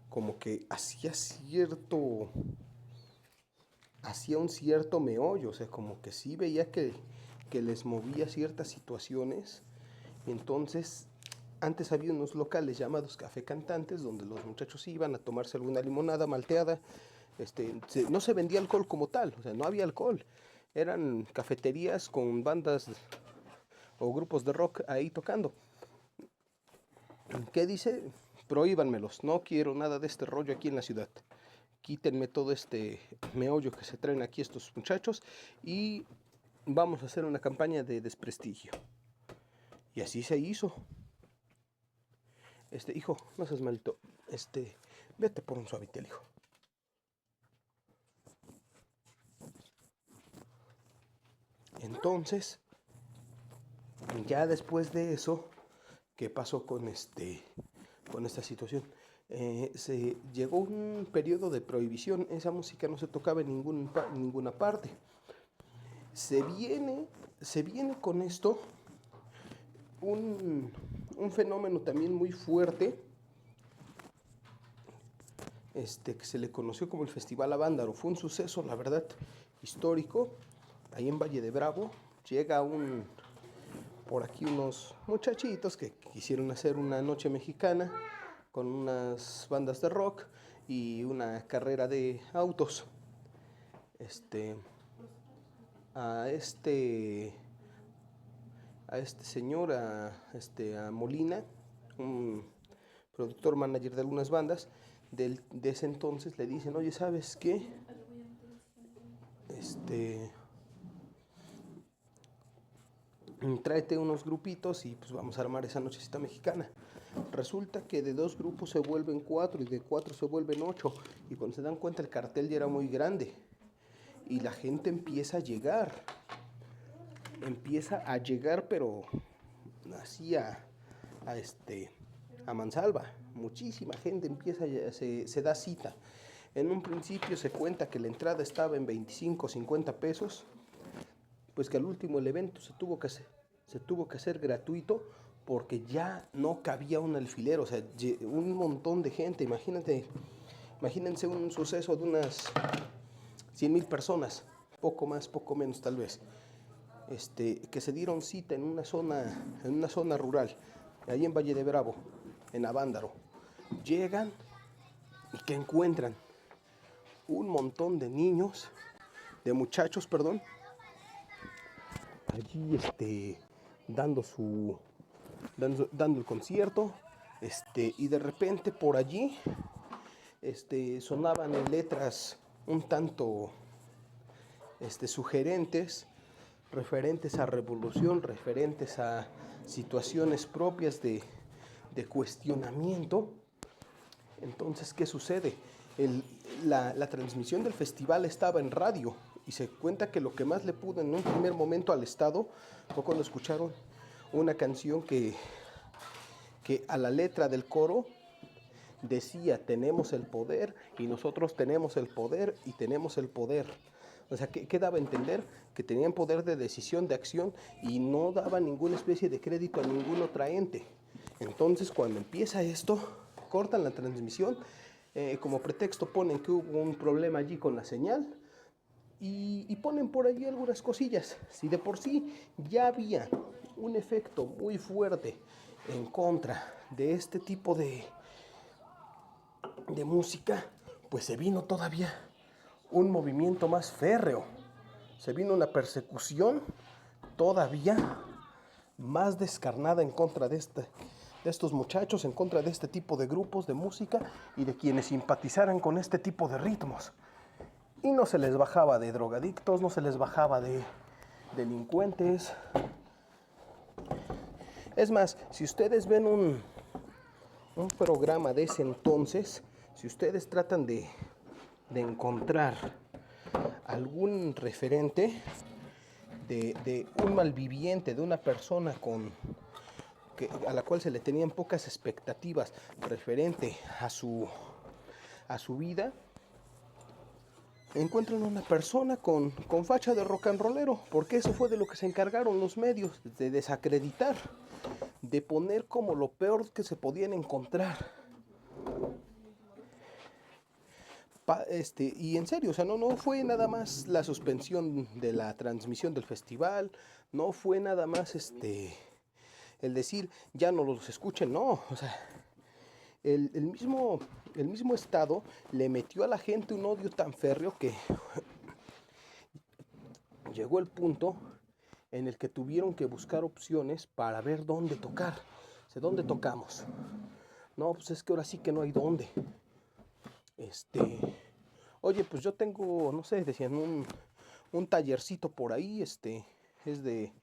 como que hacía un cierto meollo, o sea, como que sí veía que les movía ciertas situaciones. Y entonces, antes había unos locales llamados café cantantes, donde los muchachos iban a tomarse alguna limonada malteada. No se vendía alcohol como tal, o sea, no había alcohol. Eran cafeterías con bandas o grupos de rock ahí tocando. ¿Qué dice? Prohíbanmelos, no quiero nada de este rollo aquí en la ciudad. Quítenme todo este meollo que se traen aquí estos muchachos y vamos a hacer una campaña de desprestigio. Y así se hizo. Hijo, no seas malito, vete por un suavitel, hijo. Entonces, ya después de eso, ¿qué pasó con esta situación? Se llegó un periodo de prohibición, esa música no se tocaba en ninguna parte. Se viene con esto un fenómeno también muy fuerte, que se le conoció como el Festival Avándaro. Fue un suceso, la verdad, histórico. Ahí en Valle de Bravo llega por aquí unos muchachitos que quisieron hacer una noche mexicana con unas bandas de rock y una carrera de autos. A este señor, a Molina, un productor manager de algunas bandas de ese entonces, le dicen, oye, ¿sabes qué? Tráete unos grupitos y pues vamos a armar esa nochecita mexicana. Resulta que de 2 grupos se vuelven 4 y de 4 se vuelven 8, y cuando se dan cuenta el cartel ya era muy grande y la gente empieza a llegar, pero así a mansalva. Muchísima gente se da cita. En un principio se cuenta que la entrada estaba en 25, 50 pesos, pues que al último el evento se tuvo que hacer gratuito porque ya no cabía un alfiler, o sea, un montón de gente. Imagínense un suceso de unas 100,000 personas, poco más, poco menos tal vez, que se dieron cita en una zona rural, ahí en Valle de Bravo, en Avándaro. Llegan y ¿qué encuentran? Un montón de muchachos, allí dando el concierto, y de repente por allí sonaban letras un tanto sugerentes, referentes a revolución, referentes a situaciones propias de cuestionamiento. Entonces, ¿qué sucede? La transmisión del festival estaba en radio y se cuenta que lo que más le pudo en un primer momento al Estado fue cuando escucharon una canción que a la letra del coro decía: tenemos el poder y nosotros tenemos el poder y tenemos el poder. O sea, que daba a entender que tenían poder de decisión, de acción, y no daba ninguna especie de crédito a ningún otra ente. Entonces, cuando empieza esto, cortan la transmisión, como pretexto ponen que hubo un problema allí con la señal, y ponen por allí algunas cosillas. Si de por sí ya había un efecto muy fuerte en contra de este tipo de música, pues se vino todavía un movimiento más férreo, se vino una persecución todavía más descarnada en contra de estos muchachos, en contra de este tipo de grupos de música y de quienes simpatizaran con este tipo de ritmos. Y no se les bajaba de drogadictos, no se les bajaba de delincuentes. Es más, si ustedes ven un programa de ese entonces, si ustedes tratan de encontrar algún referente de un malviviente, de una persona a la cual se le tenían pocas expectativas referente a su vida, encuentran una persona con facha de rock and rollero, porque eso fue de lo que se encargaron los medios, de desacreditar, de poner como lo peor que se podían encontrar. Y en serio, o sea, no fue nada más la suspensión de la transmisión del festival, no fue nada más el decir ya no los escuchen, no, o sea, el mismo Estado le metió a la gente un odio tan férreo que llegó el punto en el que tuvieron que buscar opciones para ver dónde tocar. O sea, ¿dónde tocamos? No, pues es que ahora sí que no hay dónde. Oye, pues yo tengo, no sé, decían un tallercito por ahí, es de,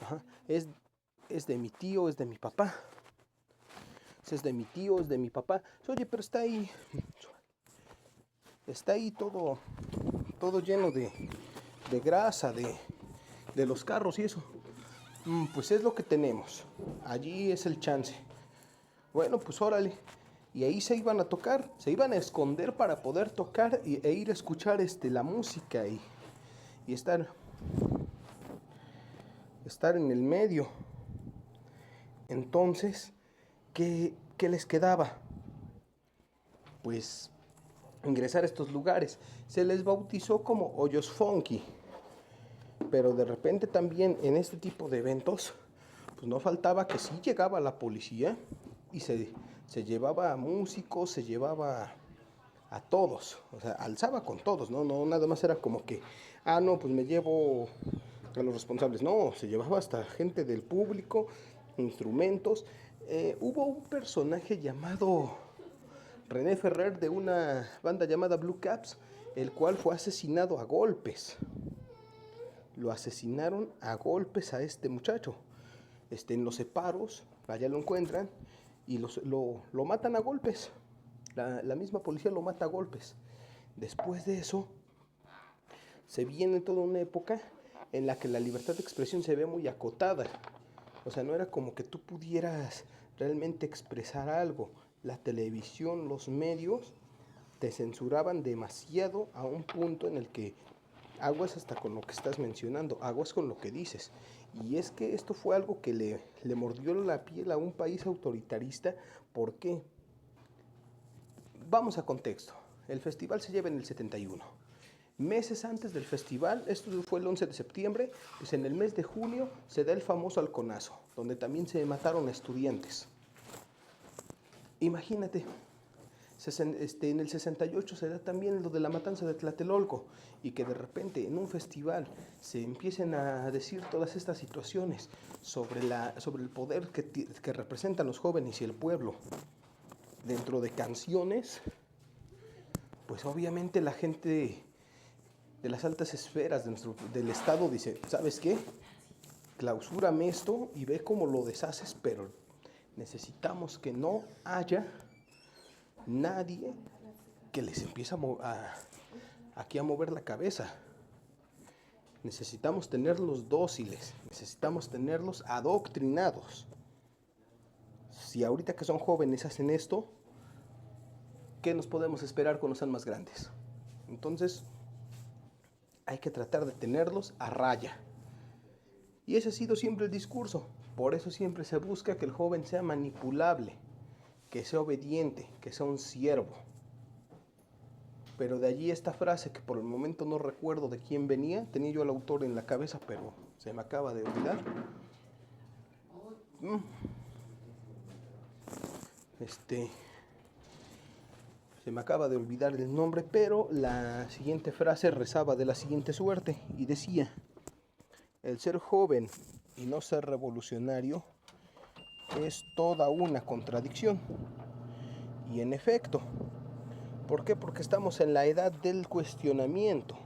ajá, es de mi tío, es de mi papá. Es de mi tío, es de mi papá. Oye, pero está ahí todo lleno de grasa, de los carros y eso. Pues es lo que tenemos. Allí es el chance. Bueno, pues órale. Y ahí se iban a tocar, se iban a esconder para poder tocar e ir a escuchar la música y estar en el medio. Entonces, ¿qué les quedaba? Pues ingresar a estos lugares. Se les bautizó como hoyos funky. Pero de repente también en este tipo de eventos, pues no faltaba que sí llegaba la policía y se llevaba a músicos, se llevaba a todos, o sea, alzaba con todos, no nada más era como que, no, pues me llevo a los responsables, no, se llevaba hasta gente del público, instrumentos. Hubo un personaje llamado René Ferrer de una banda llamada Blue Caps, el cual fue asesinado a golpes. Lo asesinaron a golpes a este muchacho. En los separos, allá lo encuentran y lo matan a golpes. La misma policía lo mata a golpes. Después de eso, se viene toda una época en la que la libertad de expresión se ve muy acotada. O sea, no era como que tú pudieras realmente expresar algo. La televisión, los medios te censuraban demasiado a un punto en el que aguas hasta con lo que estás mencionando, aguas con lo que dices. Y es que esto fue algo que le mordió la piel a un país autoritarista. ¿Por qué? Vamos a contexto. El festival se lleva en el 71. Meses antes del festival, esto fue el 11 de septiembre, pues en el mes de junio se da el famoso halconazo, donde también se mataron estudiantes. Imagínate, en el 68 se da también lo de la matanza de Tlatelolco y que de repente en un festival se empiecen a decir todas estas situaciones sobre el poder que representan los jóvenes y el pueblo dentro de canciones, pues obviamente la gente de las altas esferas del Estado dice, ¿sabes qué? Clausúrame esto y ve cómo lo deshaces, pero necesitamos que no haya nadie que les empiece aquí a mover la cabeza. Necesitamos tenerlos dóciles, necesitamos tenerlos adoctrinados. Si ahorita que son jóvenes hacen esto, ¿qué nos podemos esperar cuando sean más grandes? Entonces, hay que tratar de tenerlos a raya. Y ese ha sido siempre el discurso. Por eso siempre se busca que el joven sea manipulable, que sea obediente, que sea un siervo. Pero de allí esta frase que por el momento no recuerdo de quién venía, tenía yo al autor en la cabeza, pero se me acaba de olvidar. Se me acaba de olvidar el nombre, pero la siguiente frase rezaba de la siguiente suerte y decía: El ser joven y no ser revolucionario es toda una contradicción. Y en efecto, ¿por qué? Porque estamos en la edad del cuestionamiento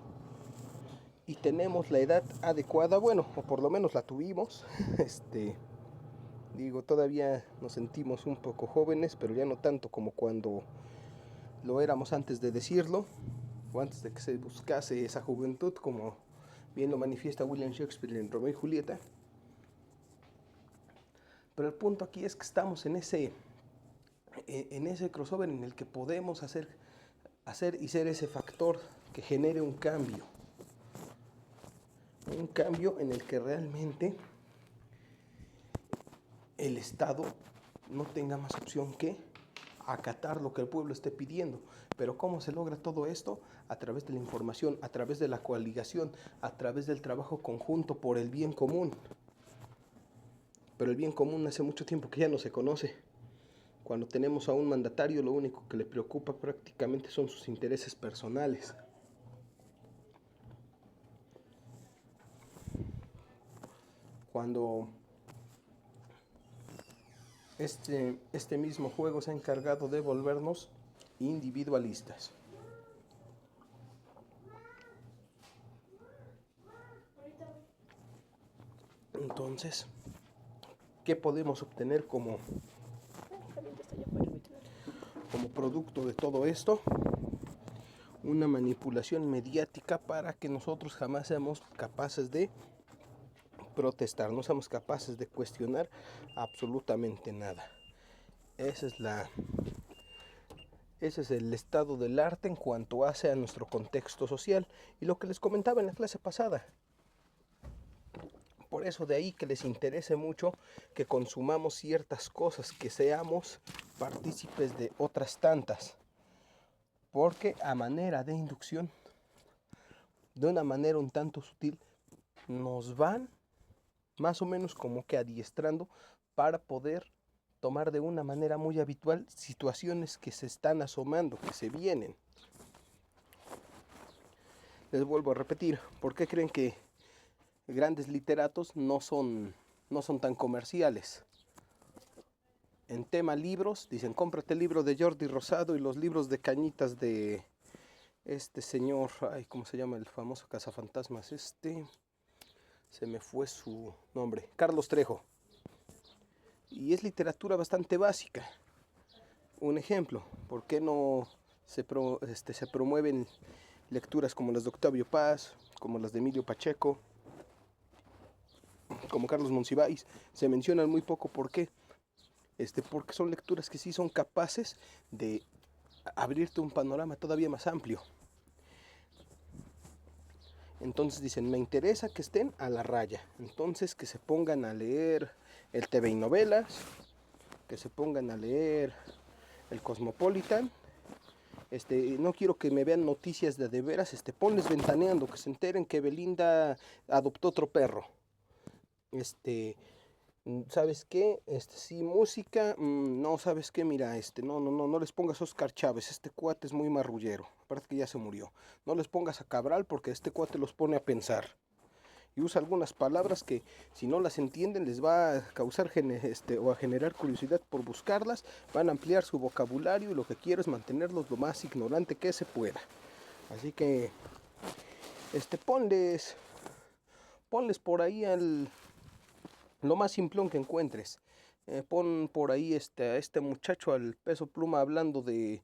y tenemos la edad adecuada, bueno, o por lo menos la tuvimos. Digo, todavía nos sentimos un poco jóvenes, pero ya no tanto como cuando lo éramos antes de decirlo, o antes de que se buscase esa juventud, como bien lo manifiesta William Shakespeare en Romeo y Julieta. Pero el punto aquí es que estamos en ese crossover en el que podemos hacer y ser ese factor que genere un cambio en el que realmente el Estado no tenga más opción que acatar lo que el pueblo esté pidiendo. Pero ¿cómo se logra todo esto? A través de la información, a través de la coaligación, a través del trabajo conjunto por el bien común. Pero el bien común hace mucho tiempo que ya no se conoce. Cuando tenemos a un mandatario, lo único que le preocupa prácticamente son sus intereses personales. Cuando este mismo juego se ha encargado de volvernos individualistas. Entonces, ¿qué podemos obtener como producto de todo esto? Una manipulación mediática para que nosotros jamás seamos capaces de protestar, no somos capaces de cuestionar absolutamente nada. Ese es el estado del arte en cuanto hace a nuestro contexto social. Y lo que les comentaba en la clase pasada, por eso de ahí que les interese mucho que consumamos ciertas cosas, que seamos partícipes de otras tantas, porque a manera de inducción, de una manera un tanto sutil, nos van más o menos como que adiestrando para poder tomar de una manera muy habitual situaciones que se están asomando, que se vienen. Les vuelvo a repetir, ¿por qué creen que grandes literatos no son tan comerciales? En tema libros, dicen, cómprate el libro de Jordi Rosado y los libros de Cañitas de este señor, ¿cómo se llama el famoso cazafantasmas? Se me fue su nombre, Carlos Trejo. Y es literatura bastante básica. Un ejemplo, ¿por qué no se promueven lecturas como las de Octavio Paz, como las de Emilio Pacheco, como Carlos Monsiváis? Se mencionan muy poco, ¿por qué? Porque son lecturas que sí son capaces de abrirte un panorama todavía más amplio. Entonces dicen, me interesa que estén a la raya. Entonces que se pongan a leer el TV y novelas, que se pongan a leer el Cosmopolitan. No quiero que me vean noticias de veras, ponles Ventaneando, que se enteren que Belinda adoptó otro perro. ¿Sabes qué? Sí, música, no, ¿sabes qué? Mira, no les pongas a Oscar Chávez, este cuate es muy marrullero, aparte que ya se murió. No les pongas a Cabral porque este cuate los pone a pensar. Y usa algunas palabras que si no las entienden les va a causar o a generar curiosidad por buscarlas, van a ampliar su vocabulario y lo que quiero es mantenerlos lo más ignorante que se pueda. Así que, ponles por ahí lo más simplón que encuentres. Pon por ahí a este muchacho al Peso Pluma hablando de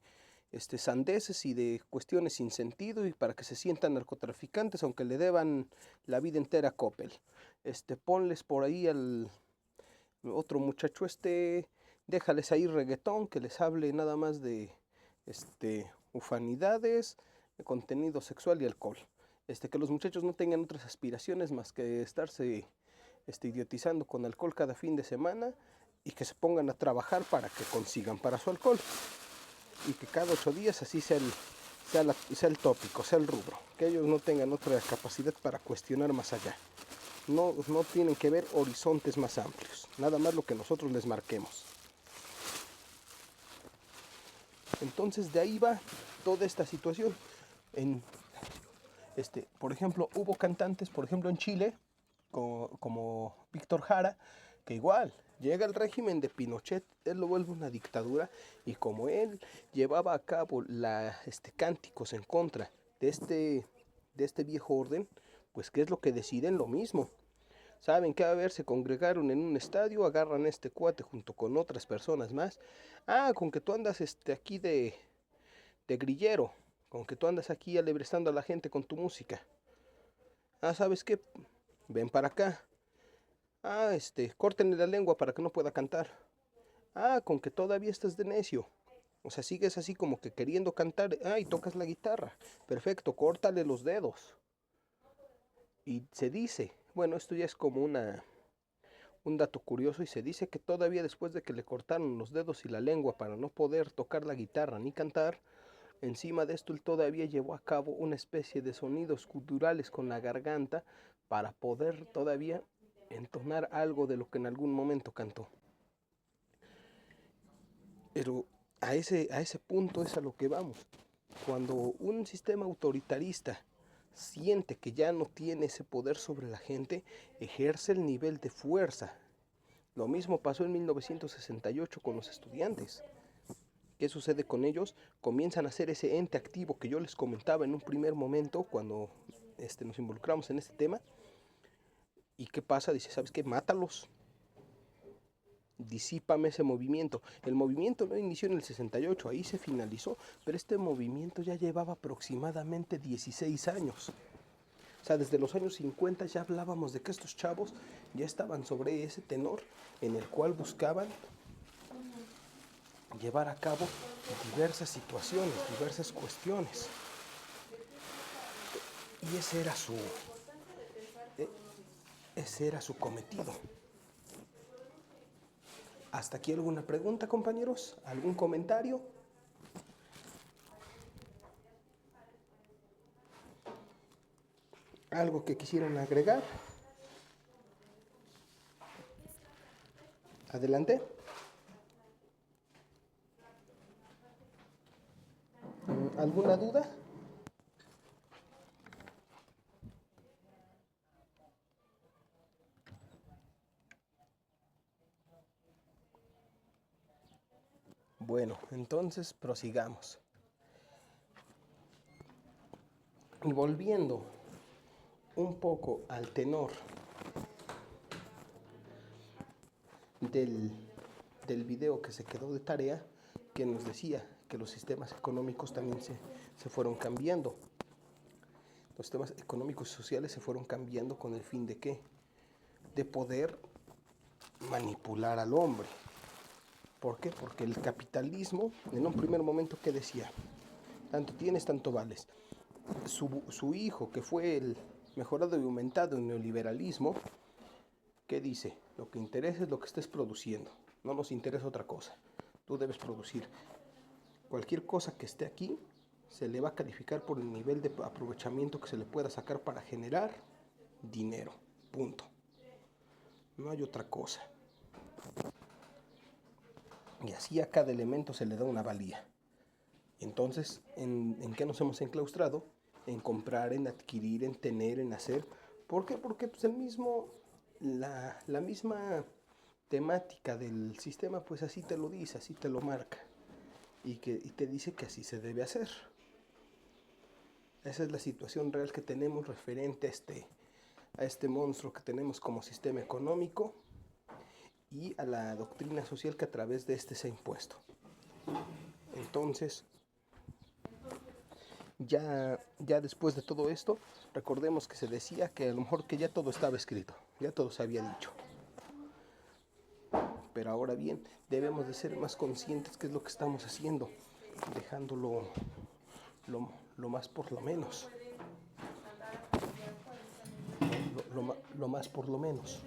sandeces y de cuestiones sin sentido, y para que se sientan narcotraficantes aunque le deban la vida entera a Coppel. Ponles por ahí al otro muchacho déjales ahí reggaetón que les hable nada más de ufanidades, de contenido sexual y alcohol. Que los muchachos no tengan otras aspiraciones más que estarse idiotizando con alcohol cada fin de semana, y que se pongan a trabajar para que consigan para su alcohol, y que cada 8 días así sea el tópico, sea el rubro, que ellos no tengan otra capacidad para cuestionar más allá. No tienen que ver horizontes más amplios, nada más lo que nosotros les marquemos. Entonces de ahí va toda esta situación. Por ejemplo, hubo cantantes, por ejemplo en Chile, como Víctor Jara, que igual llega el régimen de Pinochet, él lo vuelve una dictadura, y como él llevaba a cabo cánticos en contra de este viejo orden, pues ¿qué es lo que deciden? Lo mismo. Saben que a ver, se congregaron en un estadio, agarran a este cuate junto con otras personas más. Ah, con que tú andas aquí de grillero, con que tú andas aquí alebrestando a la gente con tu música. Ah, ¿sabes qué? Ven para acá. Ah, córtenle la lengua para que no pueda cantar. Ah, con que todavía estás de necio. O sea, sigues así como que queriendo cantar. Ah, y tocas la guitarra. Perfecto, córtale los dedos. Y se dice, bueno, esto ya es como un dato curioso, y se dice que todavía después de que le cortaron los dedos y la lengua para no poder tocar la guitarra ni cantar, encima de esto él todavía llevó a cabo una especie de sonidos culturales con la garganta para poder todavía entonar algo de lo que en algún momento cantó. Pero a ese punto es a lo que vamos. Cuando un sistema autoritarista siente que ya no tiene ese poder sobre la gente, ejerce el nivel de fuerza. Lo mismo pasó en 1968 con los estudiantes. ¿Qué sucede con ellos? Comienzan a ser ese ente activo que yo les comentaba en un primer momento cuando nos involucramos en este tema. ¿Y qué pasa? Dice, ¿sabes qué? Mátalos. Disípame ese movimiento. El movimiento no inició en el 68, ahí se finalizó, pero este movimiento ya llevaba aproximadamente 16 años. O sea, desde los años 50 ya hablábamos de que estos chavos ya estaban sobre ese tenor en el cual buscaban llevar a cabo diversas situaciones, diversas cuestiones. Y ese era su cometido. ¿Hasta aquí alguna pregunta, compañeros? ¿Algún comentario? ¿Algo que quisieran agregar? Adelante. ¿Alguna duda? Bueno, entonces prosigamos. Y volviendo un poco al tenor del video que se quedó de tarea, que nos decía que los sistemas económicos también se fueron cambiando. Los sistemas económicos y sociales se fueron cambiando con el fin de ¿qué? De poder manipular al hombre. ¿Por qué? Porque el capitalismo, en un primer momento, ¿qué decía? Tanto tienes, tanto vales. Su hijo, que fue el mejorado y aumentado en neoliberalismo, ¿qué dice? Lo que interesa es lo que estés produciendo. No nos interesa otra cosa. Tú debes producir. Cualquier cosa que esté aquí se le va a calificar por el nivel de aprovechamiento que se le pueda sacar para generar dinero. Punto. No hay otra cosa. Y así a cada elemento se le da una valía. Entonces, ¿en qué nos hemos enclaustrado? En comprar, en adquirir, en tener, en hacer. ¿Por qué? Porque pues la misma temática del sistema pues así te lo dice, así te lo marca. Y te dice que así se debe hacer. Esa es la situación real que tenemos referente a este monstruo que tenemos como sistema económico y a la doctrina social que a través de este se ha impuesto. Entonces, ya después de todo esto, recordemos que se decía que a lo mejor que ya todo estaba escrito, ya todo se había dicho. Pero ahora bien, debemos de ser más conscientes qué es lo que estamos haciendo, dejándolo lo más por lo menos. Lo más por lo menos.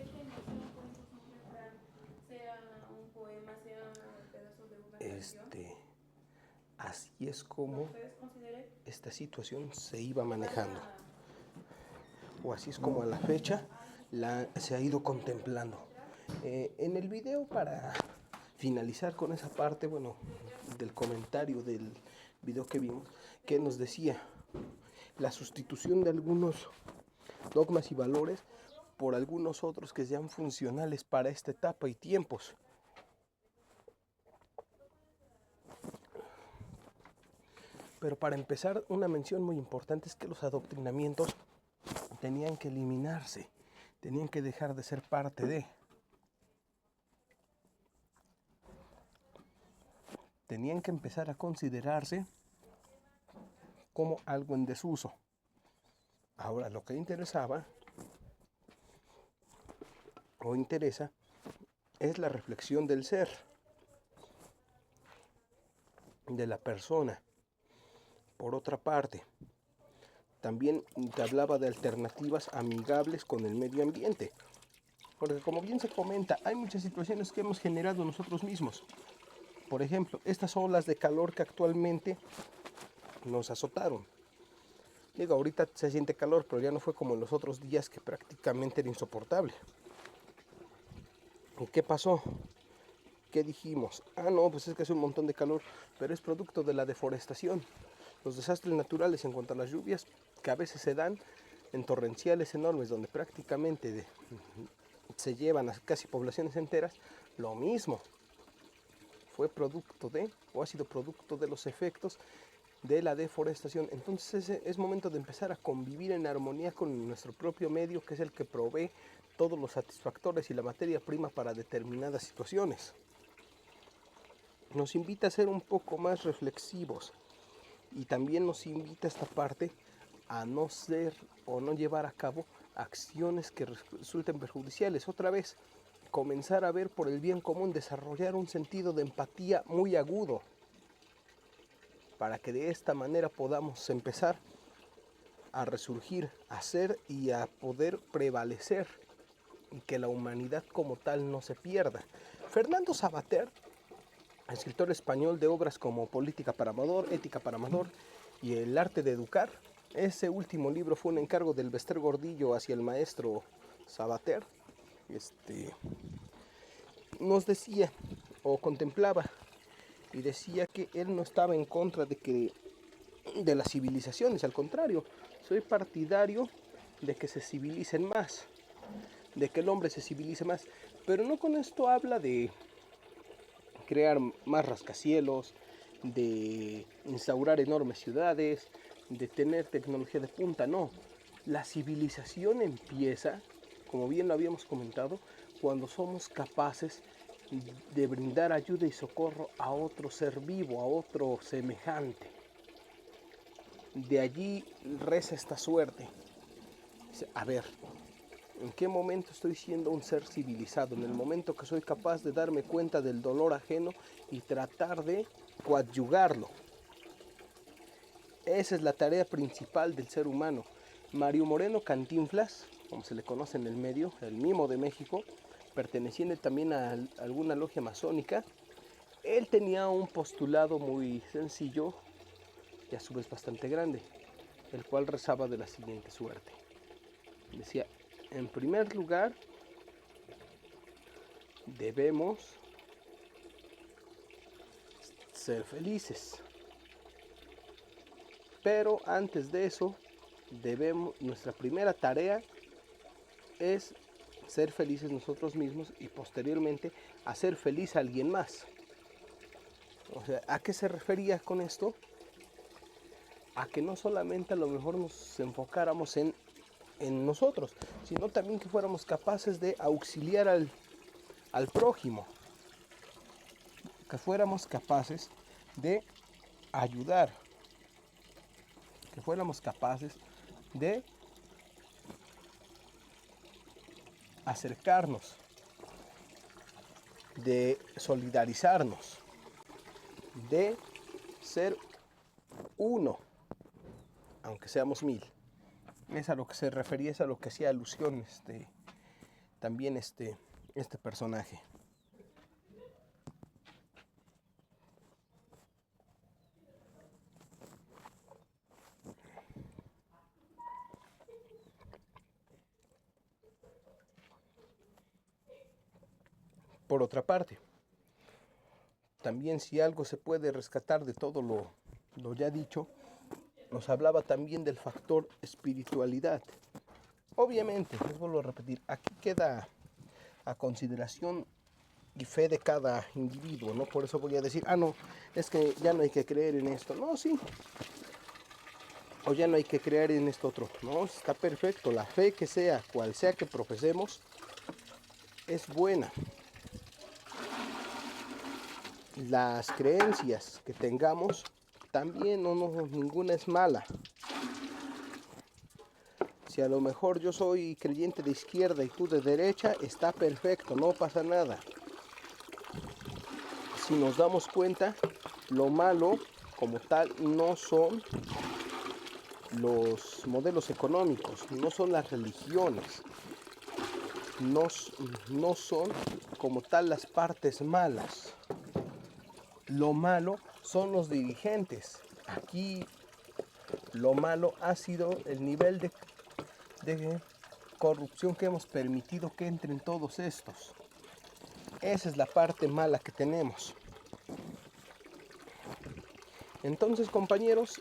Así es como esta situación se iba manejando. O así es como a la fecha se ha ido contemplando. En el video, para finalizar con esa parte, bueno, del comentario del video que vimos, que nos decía la sustitución de algunos dogmas y valores por algunos otros que sean funcionales para esta etapa y tiempos. Pero para empezar, una mención muy importante es que los adoctrinamientos tenían que eliminarse, tenían que dejar de ser parte de, tenían que empezar a considerarse como algo en desuso. Ahora, lo que interesaba o interesa es la reflexión del ser, de la persona. Por otra parte, también te hablaba de alternativas amigables con el medio ambiente. Porque como bien se comenta, hay muchas situaciones que hemos generado nosotros mismos. Por ejemplo, estas olas de calor que actualmente nos azotaron. Digo, ahorita se siente calor, pero ya no fue como en los otros días que prácticamente era insoportable. ¿Y qué pasó? ¿Qué dijimos? Ah, no, pues es que hace un montón de calor, pero es producto de la deforestación. Los desastres naturales en cuanto a las lluvias, que a veces se dan en torrenciales enormes, donde prácticamente se llevan a casi poblaciones enteras, lo mismo. Fue producto de, o ha sido producto de los efectos de la deforestación. Entonces es momento de empezar a convivir en armonía con nuestro propio medio, que es el que provee todos los satisfactores y la materia prima para determinadas situaciones. Nos invita a ser un poco más reflexivos y también nos invita esta parte a no ser o no llevar a cabo acciones que resulten perjudiciales. Otra vez, comenzar a ver por el bien común, desarrollar un sentido de empatía muy agudo, para que de esta manera podamos empezar a resurgir, a ser y a poder prevalecer, y que la humanidad como tal no se pierda. Fernando Savater, escritor español de obras como Política para Amador, Ética para Amador y El arte de educar, ese último libro fue un encargo del Bester Gordillo hacia el maestro Savater. Nos decía o contemplaba y decía que él no estaba en contra de las civilizaciones, al contrario, soy partidario de que se civilicen más, de que el hombre se civilice más, pero no con esto habla de crear más rascacielos, de instaurar enormes ciudades, de tener tecnología de punta, no. La civilización empieza, como bien lo habíamos comentado, cuando somos capaces de brindar ayuda y socorro a otro ser vivo, a otro semejante. De allí reza esta suerte. A ver, ¿en qué momento estoy siendo un ser civilizado? En el momento que soy capaz de darme cuenta del dolor ajeno y tratar de coadyugarlo. Esa es la tarea principal del ser humano. Mario Moreno Cantinflas, como se le conoce en el medio, el mimo de México, perteneciente también a alguna logia masónica, él tenía un postulado muy sencillo y a su vez bastante grande, el cual rezaba de la siguiente suerte. Decía, en primer lugar, debemos ser felices. Pero antes de eso, nuestra primera tarea es ser felices nosotros mismos y posteriormente hacer feliz a alguien más. O sea, ¿a qué se refería con esto? A que no solamente a lo mejor nos enfocáramos en nosotros, sino también que fuéramos capaces de auxiliar al prójimo, que fuéramos capaces de ayudar, que fuéramos capaces de acercarnos, de solidarizarnos, de ser uno, aunque seamos mil. Es a lo que se refería, es a lo que hacía alusión también este personaje. Por otra parte, también si algo se puede rescatar de todo lo ya dicho, nos hablaba también del factor espiritualidad. Obviamente, les vuelvo a repetir, aquí queda a consideración y fe de cada individuo, ¿no? Por eso voy a decir, no, es que ya no hay que creer en esto. No, sí. O ya no hay que creer en esto otro. No, está perfecto. La fe que sea, cual sea que profesemos, es buena. Las creencias que tengamos, también ninguna es mala. Si a lo mejor yo soy creyente de izquierda y tú de derecha, está perfecto, no pasa nada. Si nos damos cuenta, lo malo como tal no son los modelos económicos, no son las religiones, no, no son como tal las partes malas. Lo malo son los dirigentes. Aquí lo malo ha sido el nivel de corrupción que hemos permitido que entren todos estos. Esa es la parte mala que tenemos. Entonces, compañeros,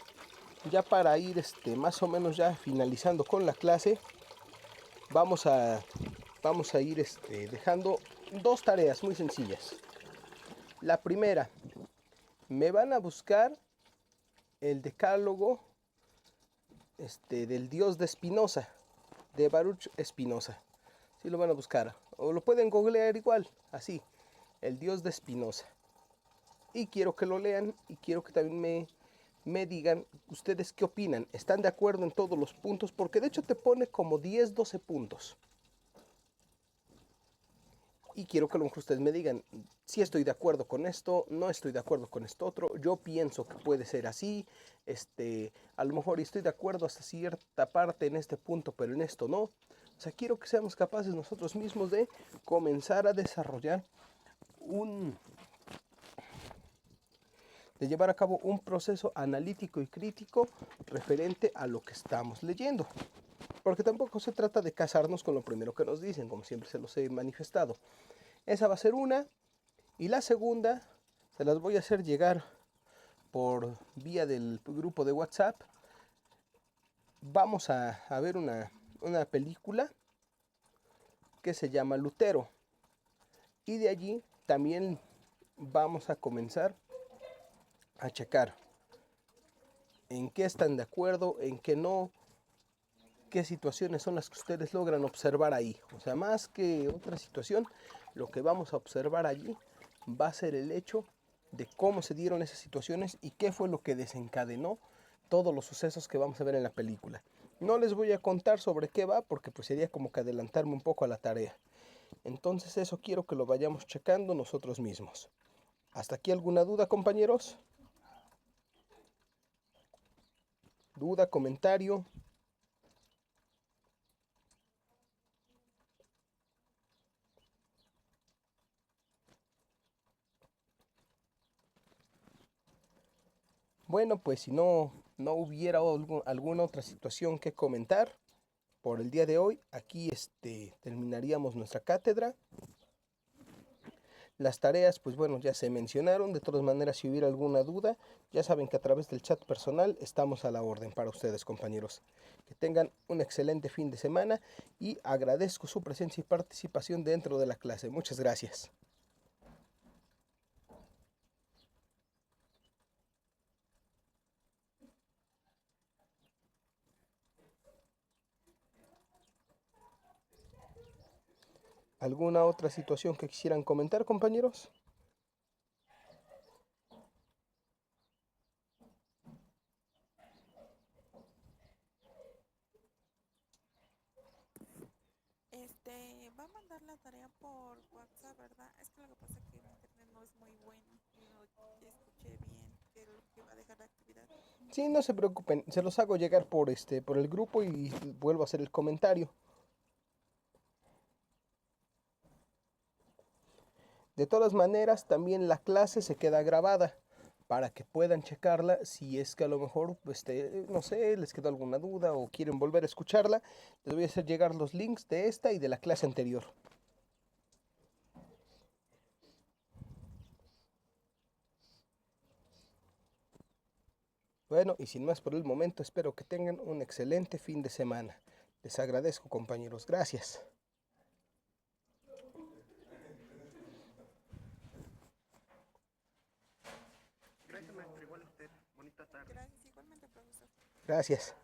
ya para ir más o menos ya finalizando con la clase, vamos a ir dejando dos tareas muy sencillas. La primera, me van a buscar el decálogo del Dios de Spinoza, de Baruch Spinoza. Sí lo van a buscar, o lo pueden googlear igual, así, el Dios de Spinoza. Y quiero que lo lean y quiero que también me digan ustedes qué opinan. ¿Están de acuerdo en todos los puntos? Porque de hecho te pone como 10, 12 puntos. Y quiero que a lo mejor ustedes me digan si estoy de acuerdo con esto, no estoy de acuerdo con esto otro. Yo pienso que puede ser así. A lo mejor estoy de acuerdo hasta cierta parte en este punto, pero en esto no. O sea, quiero que seamos capaces nosotros mismos de comenzar a desarrollar de llevar a cabo un proceso analítico y crítico referente a lo que estamos leyendo. Porque tampoco se trata de casarnos con lo primero que nos dicen, como siempre se los he manifestado. Esa va a ser una. Y la segunda se las voy a hacer llegar por vía del grupo de WhatsApp. Vamos a ver una película que se llama Lutero. Y de allí también vamos a comenzar a checar en qué están de acuerdo, en qué no, qué situaciones son las que ustedes logran observar ahí. O sea, más que otra situación, lo que vamos a observar allí va a ser el hecho de cómo se dieron esas situaciones y qué fue lo que desencadenó todos los sucesos que vamos a ver en la película. No les voy a contar sobre qué va porque pues sería como que adelantarme un poco a la tarea. Entonces eso quiero que lo vayamos checando nosotros mismos. ¿Hasta aquí alguna duda, compañeros? ¿Duda, comentario? Bueno, pues si no hubiera alguna otra situación que comentar por el día de hoy, aquí terminaríamos nuestra cátedra. Las tareas, pues bueno, ya se mencionaron. De todas maneras, si hubiera alguna duda, ya saben que a través del chat personal estamos a la orden para ustedes, compañeros. Que tengan un excelente fin de semana y agradezco su presencia y participación dentro de la clase. Muchas gracias. ¿Alguna otra situación que quisieran comentar, compañeros? Va a mandar la tarea por WhatsApp, ¿verdad? Es que lo que pasa es que mi internet no es muy bueno y no escuché bien qué es lo que va a dejar la actividad. Sí, no se preocupen, se los hago llegar por el grupo y vuelvo a hacer el comentario. De todas maneras, también la clase se queda grabada para que puedan checarla si es que a lo mejor, no sé, les quedó alguna duda o quieren volver a escucharla. Les voy a hacer llegar los links de esta y de la clase anterior. Bueno, y sin más por el momento, espero que tengan un excelente fin de semana. Les agradezco, compañeros. Gracias. Gracias, igualmente, profesor. Gracias.